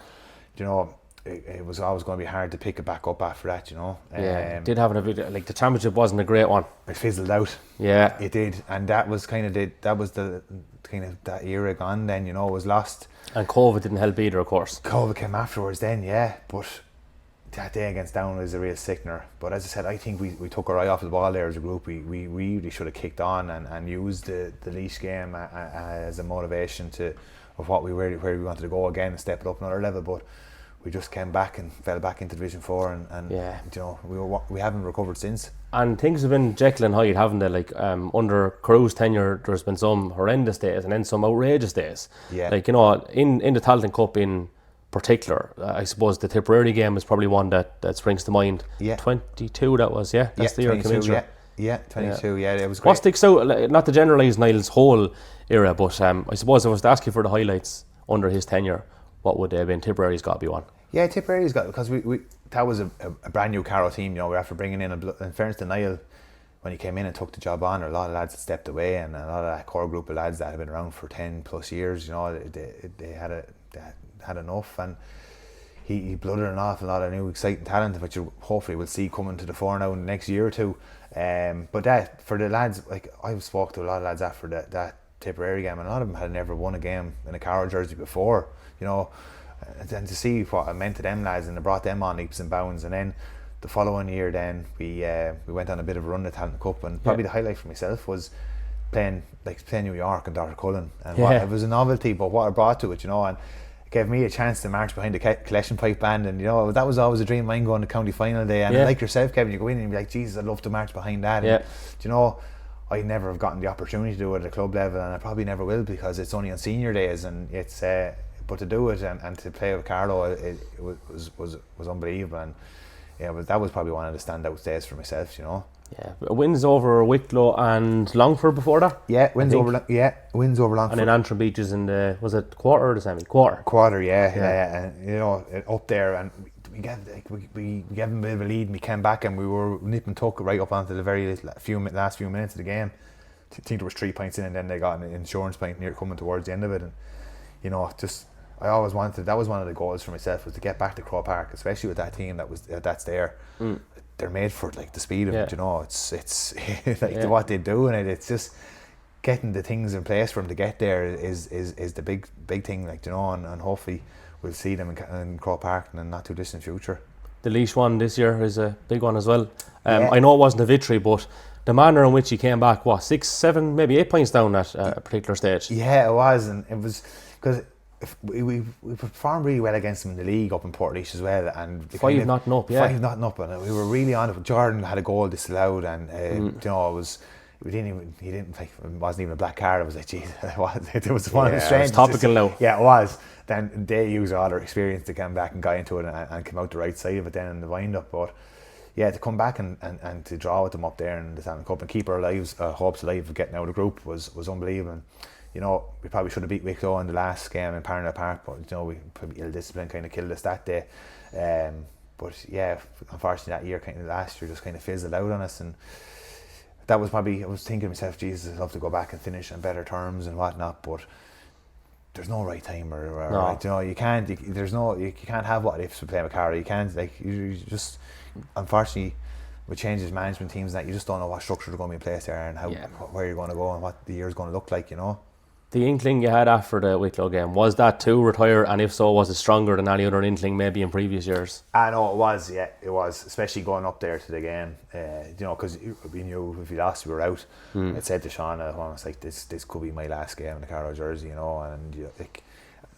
you know, it was always going to be hard to pick it back up after that, you know. It did have a bit, like, the championship wasn't a great one. It fizzled out. Yeah, it did, and that was kind of the kind of that era gone then, you know. It was lost, and COVID didn't help either, of course. COVID came afterwards then, but that day against Down was a real sickener. But as I said, I think we took our eye off the ball there as a group. We really should have kicked on and used the Laois game as a motivation of where we wanted to go again and step it up another level. But we just came back and fell back into Division 4, and you know, we haven't recovered since. And things have been Jekyll and Hyde, haven't they? Like, under Crew's tenure, there's been some horrendous days and then some outrageous days. Yeah. Like, you know, in the Tailteann Cup in particular, I suppose the Tipperary game is probably one that springs to mind. Yeah. 22 that was, that's the year it came in. Yeah, 22, it was great. What sticks out, not to generalise Niall's whole era, but I suppose if I was to ask you for the highlights under his tenure, what would they have been? Tipperary's got to be one. Yeah, Tipperary's got, because we that was a brand new Carlow team, you know. We after bringing in in fairness to Niall, when he came in and took the job on, a lot of lads had stepped away, and a lot of that core group of lads that had been around for 10 plus years, you know, they had enough, and he blooded an awful lot of new exciting talent, which you hopefully will see coming to the fore now in the next year or two. But that for the lads, like I've spoke to a lot of lads after that Tipperary game, and a lot of them had never won a game in a Carlow jersey before, you know, and to see what it meant to them lads, and it brought them on leaps and bounds. And then the following year, then we went on a bit of a run at the Talent Cup, and probably the highlight for myself was playing New York and Darragh, and it was a novelty, but what it brought to it, you know, and it gave me a chance to march behind the collection pipe band, and you know that was always a dream of mine, going to county final day. And like yourself, Kevin, you go in and you're like, Jesus, I'd love to march behind that. And, you know, I never have gotten the opportunity to do it at a club level, and I probably never will, because it's only on senior days, and it's but to do it and to play with Carlow, it was unbelievable. And that was probably one of the standout days for myself, you know. Yeah, wins over Wicklow and Longford before that. Yeah, wins over Longford. And then Antrim beaches in the, was it quarter or the semi? Quarter. Yeah. And you know, up there, and we gave them a bit of a lead, and we came back, and we were nip and tuck right up onto the last few minutes of the game. I think there was 3 points in, and then they got an insurance point near coming towards the end of it. And you know, I always wanted, that was one of the goals for myself, was to get back to Croke Park, especially with that team that's there. They're made for like the speed of it, you know. It's like what they do, and it's just getting the things in place for them to get there is the big thing, like, you know. And hopefully we'll see them in Croke Park in the not too distant future. The Laois one this year is a big one as well. I know it wasn't a victory, but the manner in which he came back, 6, 7, maybe 8 points down at a particular stage. Yeah, it was, and it was because we performed really well against them in the league up in Portlaoise as well, and 5-0 up, 5-0 up, and we were really on it. Jordan had a goal disallowed, and you know, it wasn't even a black card. It was like, geez, it was one of the strange. It was topical now. Yeah, it was. Then they used all their experience to come back and got into it and come out the right side of it then in the wind up. But yeah, to come back and to draw with them up there in the Talent Cup and keep our hopes alive of getting out of the group was unbelievable. And, you know, we probably should have beat Wicklow in the last game in Parnell Park, but you know, we probably ill discipline kind of killed us that day. But yeah, unfortunately that year, kind of last year, just kind of fizzled out on us, and that was probably, I was thinking to myself, Jesus, I'd love to go back and finish on better terms and whatnot, but there's no right time or no. right, you know, you can't have what ifs with playing with Carlow. You can't, like, you just, unfortunately, with changes management teams, that you just don't know what structure are going to be in place there, and where you're going to go and what the year's going to look like, you know. The inkling you had after the Wicklow game, was that to retire, and if so, was it stronger than any other inkling maybe in previous years? I know it was, especially going up there to the game, you know, because we knew if we lost we were out. I said to Sean, I was like, this could be my last game in the Carlow jersey, you know, and like,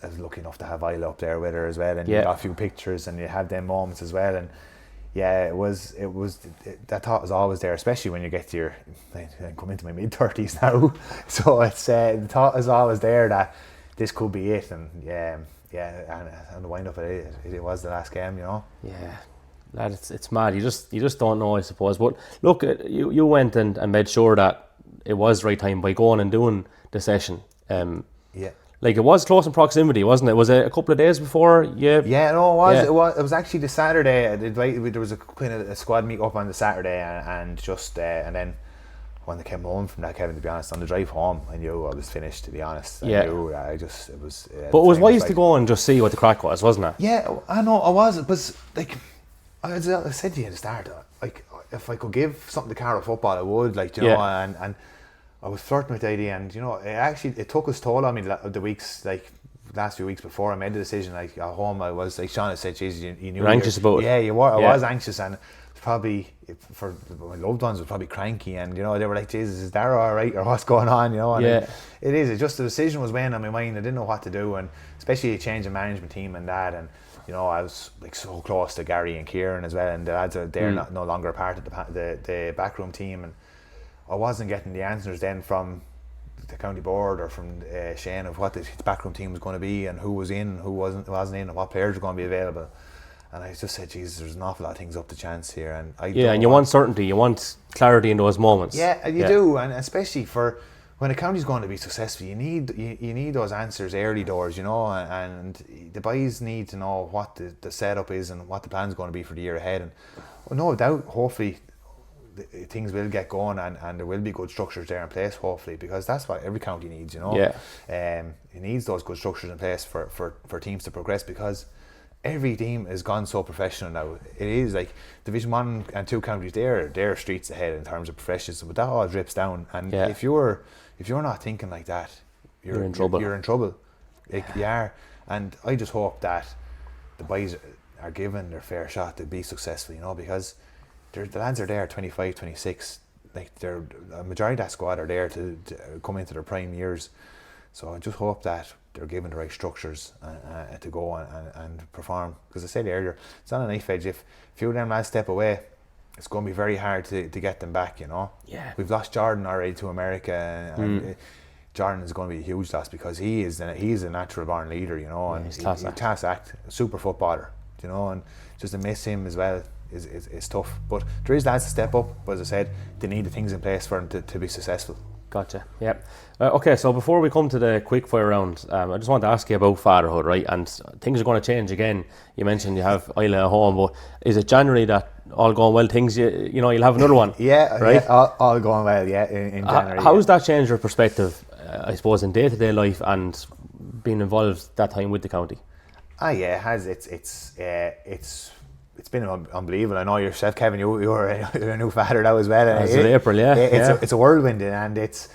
I was lucky enough to have Isla up there with her as well, and you got a few pictures and you had them moments as well, and it was that thought was always there, especially when you get to I come into my mid-30s now, so it's the thought is always there that this could be it, and and the wind up it was the last game, you know. Yeah, lad, it's mad. You just don't know, I suppose. But look, you went and made sure that it was the right time by going and doing the session. Like, it was close in proximity, wasn't it? Was it a couple of days before? Yeah, no, it was. Yeah. It was actually the Saturday. There was a kind of a squad meet up on the Saturday, and then when they came home from that, Kevin, to be honest, on the drive home, I knew I was finished. To be honest, I knew. It was. But it was wise to go and just see what the crack was, wasn't it? Yeah, I know. I was, but like I said to you at the start, like, if I could give something to Carlow football, I would. Like, you know, and I was flirting with the idea, and you know, it took its toll on me the weeks, like last few weeks before I made the decision. Like, at home, I was, like Sean had said, Jesus, you knew. You're anxious about it. Yeah, you were. I was anxious, and probably for my loved ones was probably cranky, and you know, they were like, Jesus, is Darragh all right, or what's going on, you know? And it is. It just, the decision was weighing on my mind. I didn't know what to do, and especially a change in management team and that, and you know, I was like so close to Gary and Kieran as well, and the lads they're no longer a part of the backroom team, and I wasn't getting the answers then from the county board or from Shane of what the backroom team was going to be, and who was in, who wasn't in, and what players were going to be available. And I just said, Jesus, there's an awful lot of things up to chance here, and and you want certainty, you want clarity in those moments. Yeah, you do, and especially for when a county's going to be successful, you need those answers early doors, you know, and the boys need to know what the setup is and what the plan's going to be for the year ahead, and no doubt, hopefully, things will get going, and there will be good structures there in place, hopefully, because that's what every county needs, you know. It needs those good structures in place for teams to progress, because every team has gone so professional now. It is like Division 1 and 2 counties, they're streets ahead in terms of professionalism, but that all drips down. And if you're not thinking like that, you're in trouble. You're in trouble. Like, you are. And I just hope that the boys are given their fair shot to be successful, you know, because the lads are there 25, 26. Like, a majority of that squad are there to come into their prime years. So I just hope that they're given the right structures to go and perform. Because I said earlier, it's on a knife edge. If a few of them lads step away, it's going to be very hard to get them back, you know. Yeah. We've lost Jordan already to America, and Jordan is going to be a huge loss because he's a natural born leader, you know, and he's class act, super footballer, you know, and just to miss him as well is tough. But there is lads to step up, but as I said, they need the things in place for them to be successful. Gotcha. Yeah. Okay, so before we come to the quick fire round, I just want to ask you about Fatherhood, right? And things are going to change again. You mentioned you have Isla at home, but is it January that all going well? Things you know you'll have another one. Yeah, right. Yeah, all going well. Yeah, in January. How's that changed your perspective? I suppose in day-to-day life and being involved that time with the county. Yeah, it has. It's been unbelievable. I know yourself, Kevin. You're a new father now as well. As of April, yeah. It's a whirlwind, and it's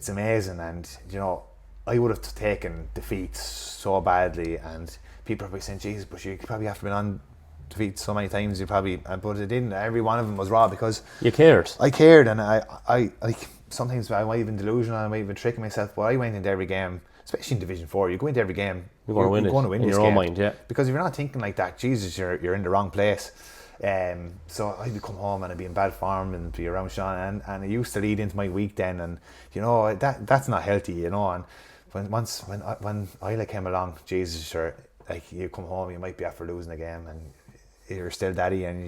amazing. And you know, I would have taken defeats so badly, and people are probably saying, "Jesus, but you probably have to be on defeat so many times." You probably, but it didn't. Every one of them was raw because you cared. I cared, and I like sometimes I might have been delusional. I might have been tricking myself, but I went into every game. Especially in Division 4, you go into every game, you're going to win in your own mind, yeah. Because if you're not thinking like that, Jesus, you're in the wrong place. So I'd come home and I'd be in bad form and be around Sean, and it used to lead into my week then, and you know that's not healthy, you know. And when Isla came along, Jesus, sure, like you come home, you might be after losing a game, and you're still daddy, and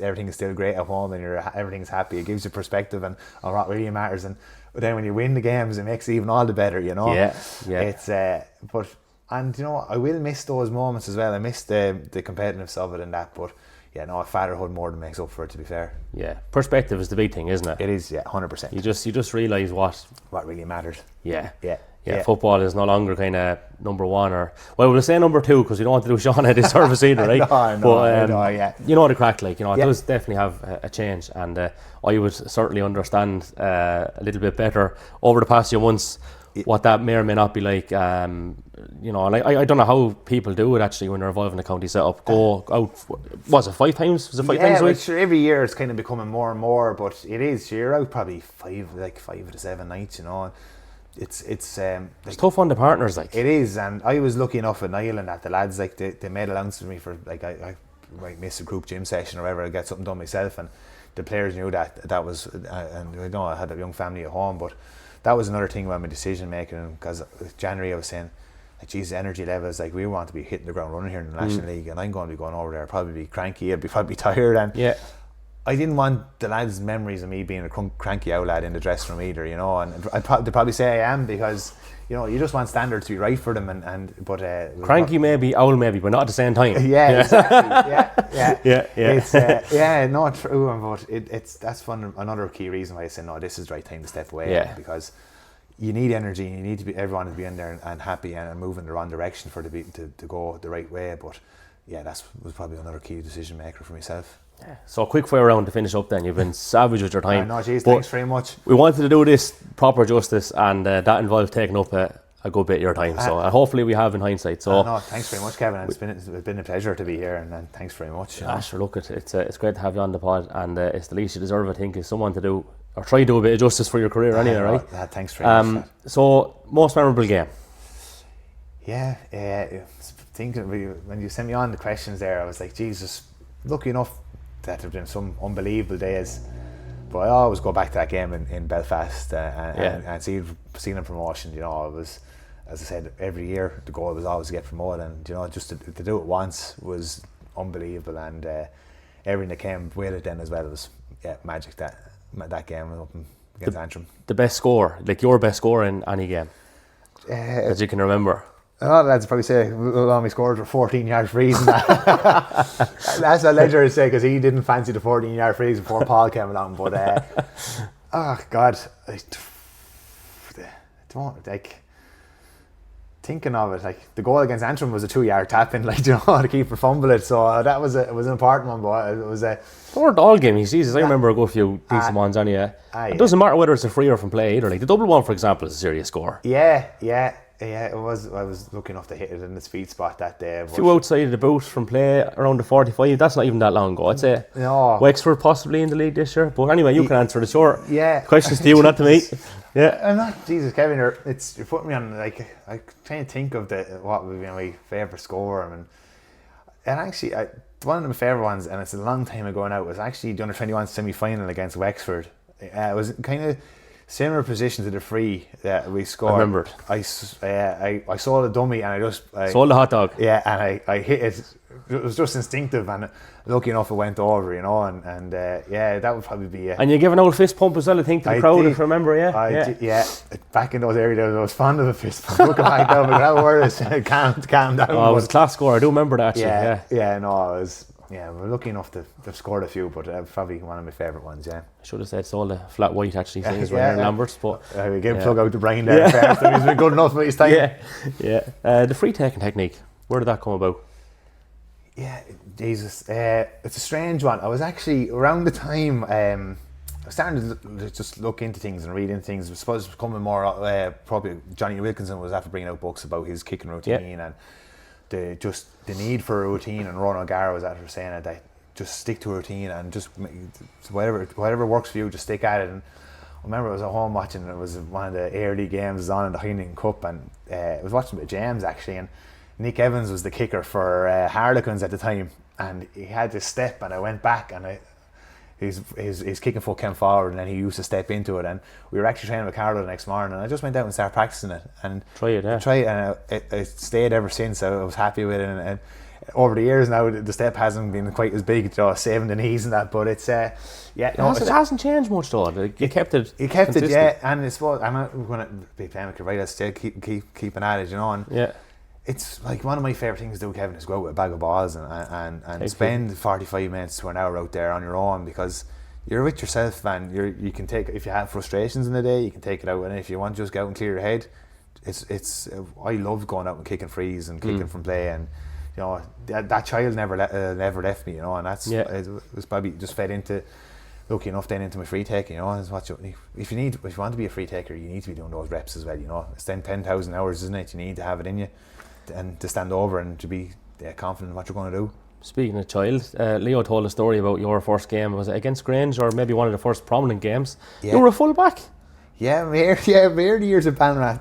everything is still great at home, and everything's happy. It gives you perspective and what really matters. But then when you win the games, it makes it even all the better, you know. Yeah. It's and you know, I will miss those moments as well. I miss the competitiveness of it and that. But yeah, no, Fatherhood more than makes up for it, to be fair. Yeah, perspective is the big thing, isn't it? It is, yeah, 100%. You just realise what really matters. Yeah. Yeah. Football is no longer kind of number one, or we'll say number two because we don't want to do Sean a disservice either, right? No, yeah. You know the crack, like, you know, it does definitely have a change, and I would certainly understand a little bit better over the past few months what that may or may not be like. You know, and I don't know how people do it actually when they're involved in the county setup. Go out, was it 5 times? Was it 5 times a week? Sure, every year it's kind of becoming more and more, but it is. You're out probably 5 to 7 nights, you know. It's tough on the partners, like. It is, and I was lucky enough in Ireland that the lads, like, they made allowances for me for, like, I might miss a group gym session or whatever, I'd get something done myself, and the players knew that was, and I know I had a young family at home, but that was another thing about my decision making, because January I was saying, like, geez, energy levels, like, we want to be hitting the ground running here in the National League, and I'm going to be going over there, I'd probably be cranky, I'd be probably tired, and I didn't want the lads' memories of me being a cranky out lad in the dressing room either, you know, and they'd probably say I am, because, you know, you just want standards to be right for them, but cranky maybe, owl maybe, but not at the same time. Yeah, exactly. Yeah. It's not true, but that's another key reason why I say no, this is the right time to step away, because you need energy, you need to be everyone to be in there and happy and moving in the wrong direction for to go the right way. But yeah, that was probably another key decision maker for myself. Yeah. So a quick fire round to finish up then. You've been savage with your time. No, geez, thanks very much. We wanted to do this proper justice, and that involved taking up a good bit of your time. So hopefully we have in hindsight. So no, thanks very much, Kevin. It's been a pleasure to be here, and thanks very much. Sure, look, it's great to have you on the pod, and it's the least you deserve, I think, is someone to do or try to do a bit of justice for your career anyway, right? Thanks very much. So, most memorable game? Yeah, thinking when you sent me on the questions there, I was like, Jesus, lucky enough that there have been some unbelievable days, but I always go back to that game in Belfast and seeing a promotion. You know, it was, as I said, every year the goal was always to get promoted, and you know, just to do it once was unbelievable, and everything that came with it then as well was magic. That game up against Antrim. The best score, like your best score in any game that you can remember? A lot of lads probably say my scores were 14 yard frees and that. That's a ledger to say, because he didn't fancy the 14 yard frees before Paul came along. But oh God, I don't like thinking of it, like the goal against Antrim was a 2-yard tap in, like, you know, the keeper fumbled it. So that was it was an important one, but it was a. They weren't all games, Jesus. I remember a good few decent ones anyway. It doesn't matter whether it's a free or from play either. Like the double one, for example, is a serious score. Yeah, it was. I was lucky enough to hit it in the sweet spot that day. A few outside of the boot from play around the 45. That's not even that long ago, I'd say. No. Wexford possibly in the league this year. But anyway, you can answer the short questions to you, not to me. Yeah. I'm not, Jesus, Kevin, you're putting me on, like, I'm trying to think of what would be my favourite score. And actually, one of my favourite ones, and it's a long time ago now, was actually the under-21 semi-final against Wexford. It was kind of similar position to the free that we scored. I remember it. I saw the dummy and I just... saw the hot dog. Yeah, and I hit it. It was just instinctive, and lucky enough it went over, you know, and that would probably be it. And you give an old fist pump as well, I think, to the crowd, if I remember, back in those areas I was fond of a fist pump. Looking back down, but that was calm down. Oh, it was a class score, I do remember that actually. We're lucky enough to have scored a few, but probably one of my favourite ones, yeah. I should have said all the flat white actually things were in Lambert, but... we gave plug out the brain there first, and he's been good enough for his time. The free taking technique, where did that come about? Yeah, Jesus, it's a strange one. I was actually, around the time, I was starting to just look into things and read into things. I suppose it was becoming more, probably Johnny Wilkinson was after bringing out books about his kicking routine and the need for a routine, and Ron O'Gara was after saying that just stick to a routine and just whatever works for you, just stick at it. And I remember I was at home watching, it was one of the early games on in the Heineken Cup, and I was watching with James actually, and Nick Evans was the kicker for Harlequins at the time, and he had this step, and I went back, and his kicking foot came forward, and then he used to step into it, and we were actually training with Carlow the next morning, and I just went out and started practicing it and it stayed ever since. I was happy with it, and over the years now the step hasn't been quite as big, saving the knees and that, but it's it hasn't changed much though. Like, you kept it, and I suppose I'm not going to be playing with Kilbride, I still keeping at it, you know, and it's like one of my favourite things to do, Kevin, is go out with a bag of balls and spend 45 minutes to an hour out there on your own, because you're with yourself, and you can take, if you have frustrations in the day, you can take it out, and if you want to just go out and clear your head, it's I love going out and kicking frees and kicking from play, and you know that child never left me, you know, and that's it was probably just fed into, lucky enough then, into my free taking, you know. Is what if you want to be a free taker, you need to be doing those reps as well, you know. It's then 10,000 hours, isn't it? You need to have it in you, and to stand over and to be confident in what you're going to do. Speaking of child, Leo told a story about your first game. Was it against Grange, or maybe one of the first prominent games? You were a full back. My early years at Bannerman,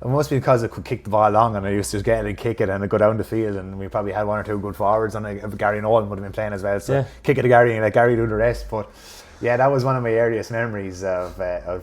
it must be because I could kick the ball long, and I used to just get it and kick it and I'd go down the field, and we probably had one or two good forwards, and Gary Nolan would have been playing as well, so kick it to Gary and let Gary do the rest. But that was one of my earliest memories of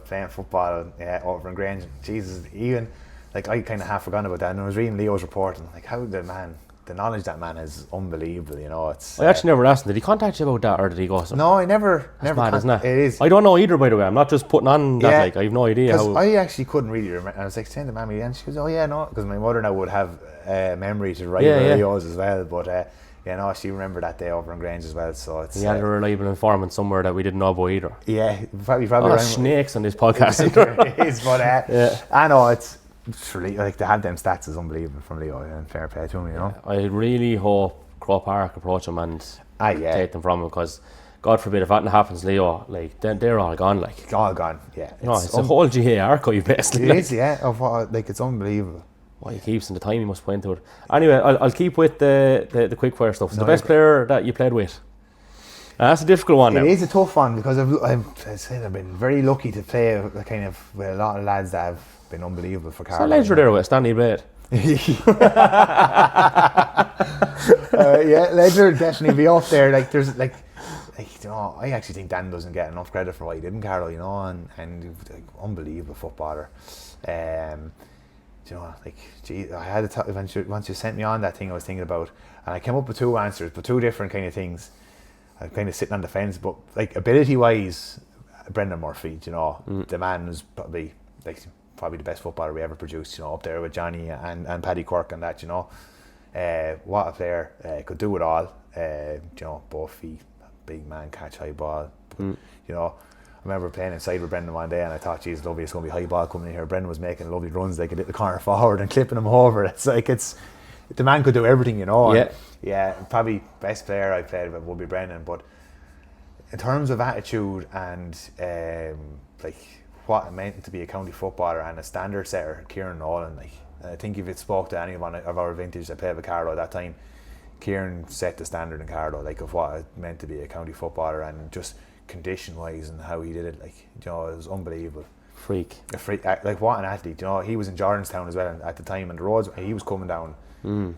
playing football over in Grange. Jesus, even like I kind of half forgotten about that, and I was reading Leo's report, and like how the knowledge that man is unbelievable, you know. It's I actually never asked him, did he contact you about that, or did he go No, I never mad, isn't it? It is. I don't know either, by the way. I'm not just putting on that, like, I have no idea how. I actually couldn't really remember, and I was like saying to Mammy, and she goes, oh yeah, no, because my mother now would have memory to write Leo's as well, but she remembered that day over in Grange as well, so it's... He had a reliable informant somewhere that we didn't know about either. Yeah, probably snakes on this podcast. It is, but I know it's really, like, to have them stats is unbelievable from Leo, and fair play to him, you know. I really hope Croke Park approach him and take them from him, because God forbid if that happens, Leo, like, they're all gone, like. All gone, yeah. It's a whole GA archive, basically. It is, it's unbelievable. What he keeps and the time he must put into it. Anyway, I'll keep with the quickfire stuff. So the best player that you played with? That's a difficult one. It is a tough one, because I've been very lucky to play with a lot of lads that have been unbelievable for Carlow. So Ledger there with Stanley Blade. Ledger definitely be up there. Like there's like you know, I actually think Dan doesn't get enough credit for what he did in Carlow, you know, and like, unbelievable footballer. You know, like, gee, I had once you sent me on that thing I was thinking about, and I came up with two answers, but two different kind of things. I'm kind of sitting on the fence, but like ability wise, Brendan Murphy, you know, the man was probably the best footballer we ever produced, you know, up there with Johnny and Paddy Quirk and that, you know. What a player, could do it all, you know, both feet, big man, catch high ball, you know. remember playing inside with Brendan one day, and I thought, geez, lovely, it's going to be high ball coming in here. Brendan was making lovely runs like a little corner forward and clipping him over. It's like, the man could do everything, you know. Yeah. And yeah, probably best player I played with would be Brendan. But in terms of attitude and like what it meant to be a county footballer and a standard setter, Kieran Nolan, like, I think if it spoke to anyone of our vintage that played with Carlow at that time, Kieran set the standard in Carlow, like, of what it meant to be a county footballer, and just condition wise and how he did it, like, you know, it was unbelievable. A freak, like, what an athlete, you know. He was in Jordanstown as well at the time, and the roads he was coming down,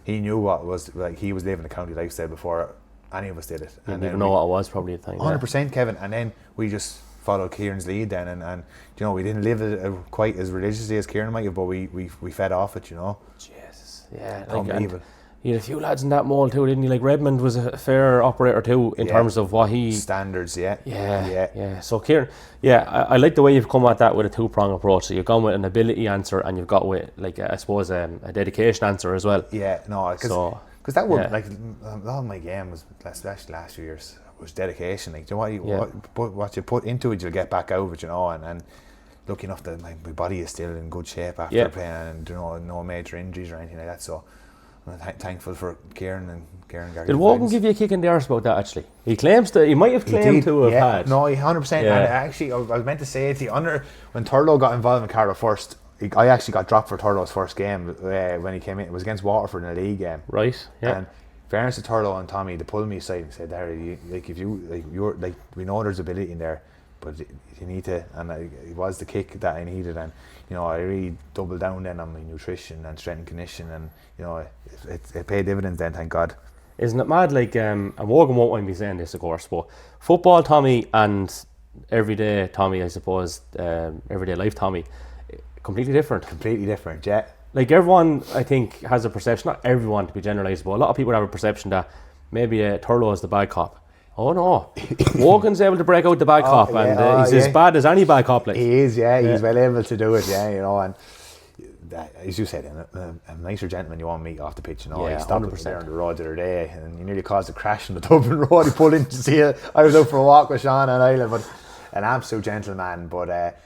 he knew what it was like. He was living a county lifestyle before any of us did it. You didn't even know what it was probably at the time. 100%, Kevin. And then we just followed Kieran's lead then, and you know, we didn't live it quite as religiously as Kieran might have, but we fed off it, you know. Jesus, yeah, unbelievable. You had a few lads in that mould too, didn't you? Like Redmond was a fair operator too in terms of what he standards. Yeah. So Kieran, I like the way you've come at that with a two-prong approach. So you've gone with an ability answer, and you've got with, like, I suppose a dedication answer as well. Yeah, no, because that would like a lot of my game was, especially last few years, was dedication. Like, do you know what you put into it, you'll get back out of it, you know. And lucky enough that my body is still in good shape after playing, and, you know, no major injuries or anything like that. So I'm thankful for Kieran and Gary. Did Wogan give you a kick in the arse about that, actually? He might have claimed to have had. No, 100%. And actually, I was meant to say it to you, when Turlough got involved in Carlow first, I actually got dropped for Turlough's first game when he came in. It was against Waterford in a league game. Right, yeah. And fairness to Turlough and Tommy, they pulled me aside and said, Darragh, we know there's ability in there, but you need to, and it was the kick that I needed, and, you know, I really doubled down then on my nutrition and strength and condition, and, you know, it paid dividends then, thank God. Isn't it mad? Like, and Wogan won't mind me saying this, of course, but football Tommy and everyday Tommy, I suppose, everyday life Tommy, completely different, yeah. Like, everyone, I think, has a perception, not everyone to be generalised, but a lot of people have a perception that maybe Turlough is the bad cop. Oh no, Wogan's able to break out the bad cop, and he's as bad as any bad cop. Like, he is, he's well able to do it, you know. And as you said, a nicer gentleman you want to meet off the pitch, you know. He stopped us there on the road the other day, and he nearly caused a crash on the Dublin road. He pulled in to see it. I was out for a walk with Sean and Ireland, but an absolute gentleman. But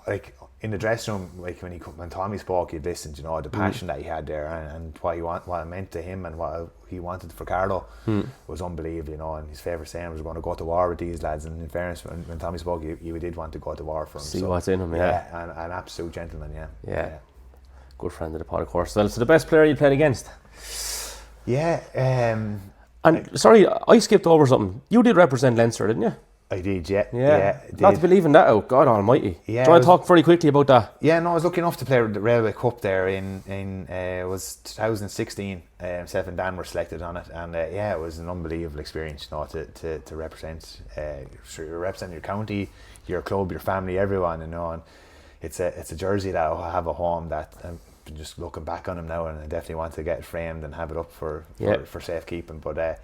like, in the dressing room, like, when Tommy spoke, you'd listened, you know, the passion that he had there, and what it meant to him, and what he wanted for Carlow was unbelievable, you know. And his favourite saying was, going to go to war with these lads. And in fairness, when Tommy spoke, you did want to go to war for him. See what's in him, and an absolute gentleman, yeah. Good friend of the pod, of course. Well, so the best player you played against? And sorry, I skipped over something. You did represent Leinster, didn't you? I did, yeah. Not believing that out, God almighty. Do you want to talk very quickly about that? Yeah, no, I was lucky enough to play the Railway Cup there in it was 2016. Myself and Dan were selected on it, and it was an unbelievable experience, you know, to represent. You're representing your county, your club, your family, everyone, you know. And it's a jersey that I have a home that I'm just looking back on him now, and I definitely want to get it framed and have it up for safekeeping. But a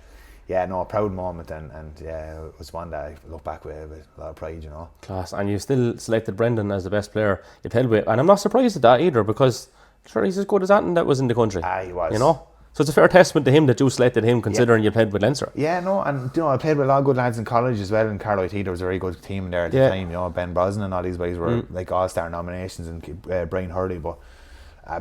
proud moment, and it was one that I look back with a lot of pride, you know. Class. And you still selected Brendan as the best player you played with, and I'm not surprised at that either, because sure, he's as good as anything that was in the country. He was. You know? So it's a fair testament to him that you selected him, considering you played with Leinster. Yeah, no, and, you know, I played with a lot of good lads in college as well. In Carlow, there was a very good team there at the time. You know, Ben Brosnan and all these guys were like all-star nominations, and Brian Hurley, but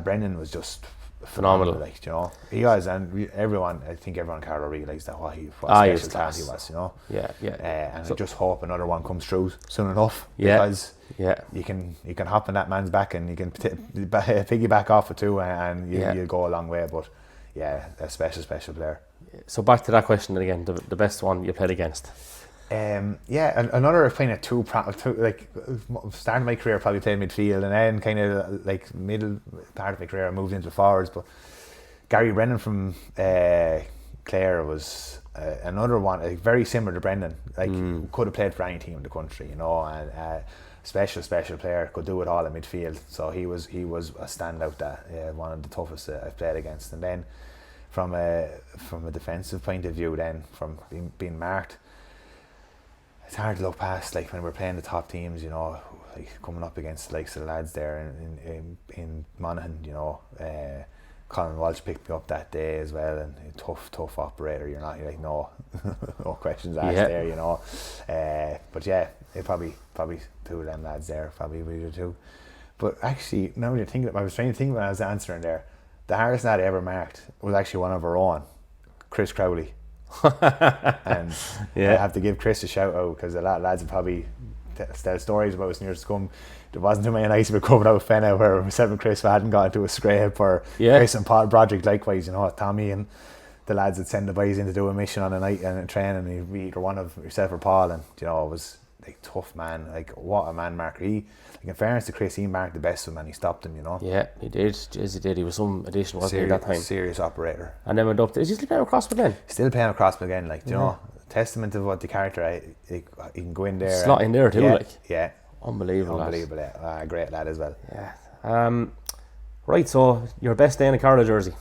Brendan was just phenomenal, like, you know. He was, and I think everyone in Carlow realised that what special class he was, you know. And I just hope another one comes through soon enough, because you can hop on that man's back, and you can piggyback off it too, and you'll go a long way. But a special player. So back to that question again, the best one you played against. Another kind of two like, starting my career probably playing midfield, and then kind of like middle part of my career I moved into forwards. But Gary Brennan from Clare was another one, like, very similar to Brendan. Like, could have played for any team in the country, you know, and special player, could do it all in midfield. So he was a standout, that one of the toughest I've played against. And then from a defensive point of view, then from being marked, it's hard to look past, like, when we're playing the top teams, you know, like coming up against the likes of the lads there in Monaghan, you know, Colin Walsh picked me up that day as well, and a tough operator. You're like, no, no questions asked there, you know. But yeah, it probably two of them lads there, probably we do too. But actually, now when you're thinking, I was trying to think when I was answering there, the hardest lad I ever marked was actually one of our own, Chris Crowley. And I have to give Chris a shout out, because a lot of lads would probably tell stories about us near Scum. There wasn't too many nights we coming out Fenna where myself and Chris hadn't got into a scrape, or Chris and Paul Broderick likewise, you know, Tommy and the lads would send the boys in to do a mission on a night and a train, and he'd be either one of yourself or Paul, and you know, it was like tough man, like what a man marker. He, like, in fairness to Chris, he marked the best of him and he stopped him, you know. Yeah, he did. Jeez, he did. He was some addition, wasn't he, at that time? Serious operator. And then went up to, is he still playing across again? Still playing across again, like, you know, testament of what the character, he can go in there. Slot in there too, like. Yeah. Unbelievable. Great lad as well. Yeah. Right, so your best day in a Carlow jersey?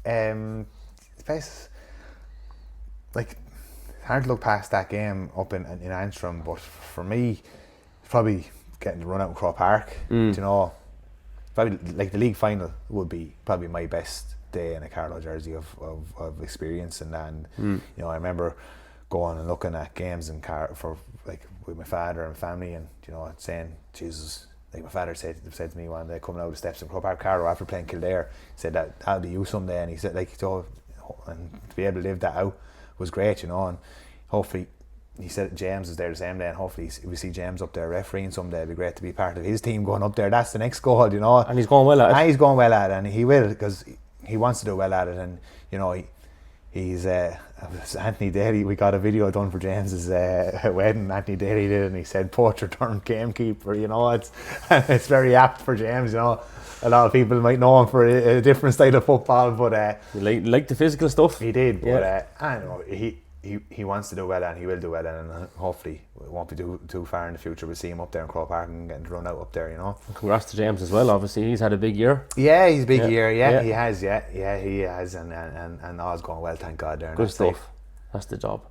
Best, like, it's hard to look past that game up in Antrim, but for me, it's probably getting to run out in Crow Park. You know, probably like the league final would be probably my best day in a Carlow jersey of experience, and you know, I remember going and looking at games in for like with my father and family, and you know, saying, Jesus, like my father said to me one day coming out of the steps in Crow Park Carlow after playing Kildare, he said that'll be you someday, and he said, like, so, and to be able to live that out was great, you know. And hopefully, he said James was there the same day, and hopefully we see James up there refereeing someday. It'd be great to be part of his team going up there. That's the next goal, you know. And he's going well at it. And he's going well at it, and he will, because he wants to do well at it. And you know, he's Anthony Daly. We got a video done for James's wedding. Anthony Daly did, and he said portrait turned gamekeeper. You know, it's very apt for James. You know, a lot of people might know him for a different style of football, but you like the physical stuff. He did, but I don't know. He wants to do well, and he will do well, and hopefully it won't be too far in the future. We'll see him up there in Crow Park and getting run out up there, you know. Congrats to James as well. Obviously, he's had a big year. Yeah, he's a big year. Yeah, he has. He has, and all's going well. Thank God. There. Good stuff. That's the job.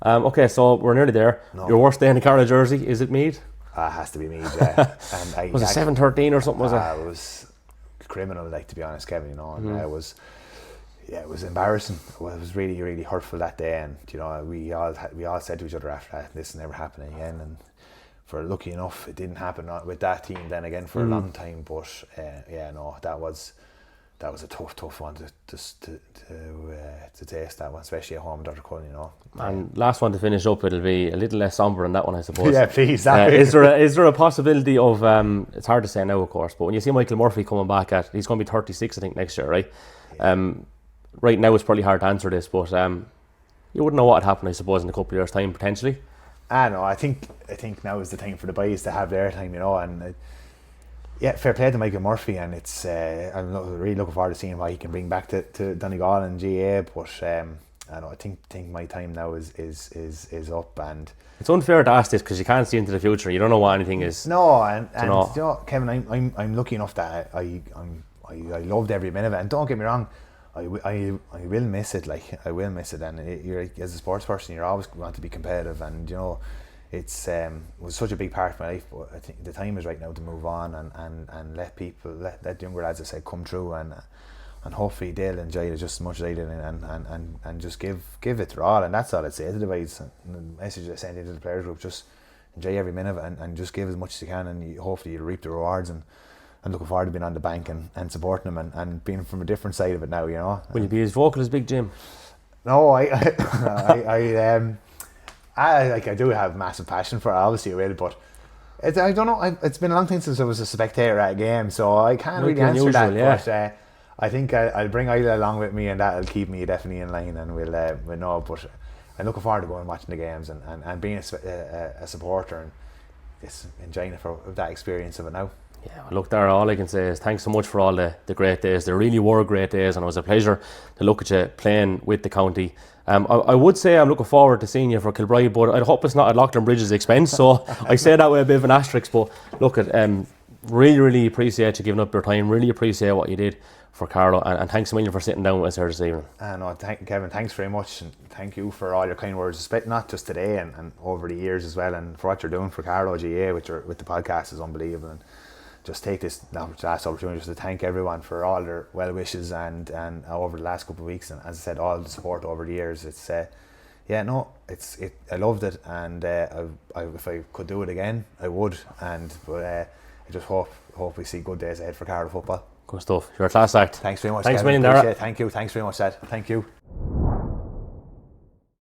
Okay, so we're nearly there. No. Your worst day in the Carlow jersey, is it Meath? It has to be Meath. Yeah. And was it 7-13 or something? Was it? It was criminal, like, to be honest, Kevin. You know, and it was. Yeah, it was embarrassing. It was really, really hurtful that day, and you know, we all said to each other after that, this will never happen again. And for lucky enough, it didn't happen with that team then again for a long time. But that was a tough one to taste, that one, especially at home in Dr. Cullen, you know. And last one to finish up, it'll be a little less sombre than that one, I suppose. Yeah, please. Is there a possibility of it's hard to say now, of course, but when you see Michael Murphy coming back he's going to be 36, I think, next year, right? Yeah. Right now it's probably hard to answer this, but you wouldn't know what would happen, I suppose, in a couple of years' time, potentially. I think now is the time for the boys to have their time, you know, and fair play to Michael Murphy, and it's I'm really looking forward to seeing what he can bring back to Donegal and GA, but I think my time now is up, and it's unfair to ask this because you can't see into the future. You don't know what anything is. No, and you know, Kevin, I'm lucky enough that I loved every minute of it, and don't get me wrong, I will miss it. Like, I will miss it, and you're, as a sports person, you're always want to be competitive, and you know, it was such a big part of my life. But I think the time is right now to move on and let people, let younger lads, I say, come through, and hopefully they'll enjoy it just as much as I did, and just give it their all. And that's all I'd say to the boys. And the message I sent into the players group: just enjoy every minute of it, and just give as much as you can, and hopefully you'll reap the rewards. And looking forward to being on the bank and supporting them and being from a different side of it now, you know. Will you be as vocal as Big Jim? No, I do have massive passion for it, obviously I will, but I don't know, it's been a long time since I was a spectator at a game, so I can't really answer that, but I think I'll bring Isla along with me, and that'll keep me definitely in line, and we'll know. But I'm looking forward to going and watching the games and being a supporter and just enjoying it for that experience of it now. Yeah, well, look, Darragh, all I can say is thanks so much for all the great days. They really were great days, and it was a pleasure to look at you playing with the county. I would say I'm looking forward to seeing you for Kilbride, but I hope it's not at Loughlin Bridge's expense, so I say that with a bit of an asterisk. But look, really appreciate you giving up your time, really appreciate what you did for Carlow, and thanks a million for sitting down with us here this evening. Kevin, thanks very much, and thank you for all your kind words, not just today and over the years as well, and for what you're doing for Carlow GA with the podcast is unbelievable. And just take this last opportunity just to thank everyone for all their well wishes and over the last couple of weeks, and as I said, all the support over the years. It's I loved it, and if I could do it again, I would. But I just hope we see good days ahead for Carlow football. Good stuff. You're a class act. Thanks very much. Thanks, Kevin. Darragh. Thank you. Thanks very much, Dad. Thank you.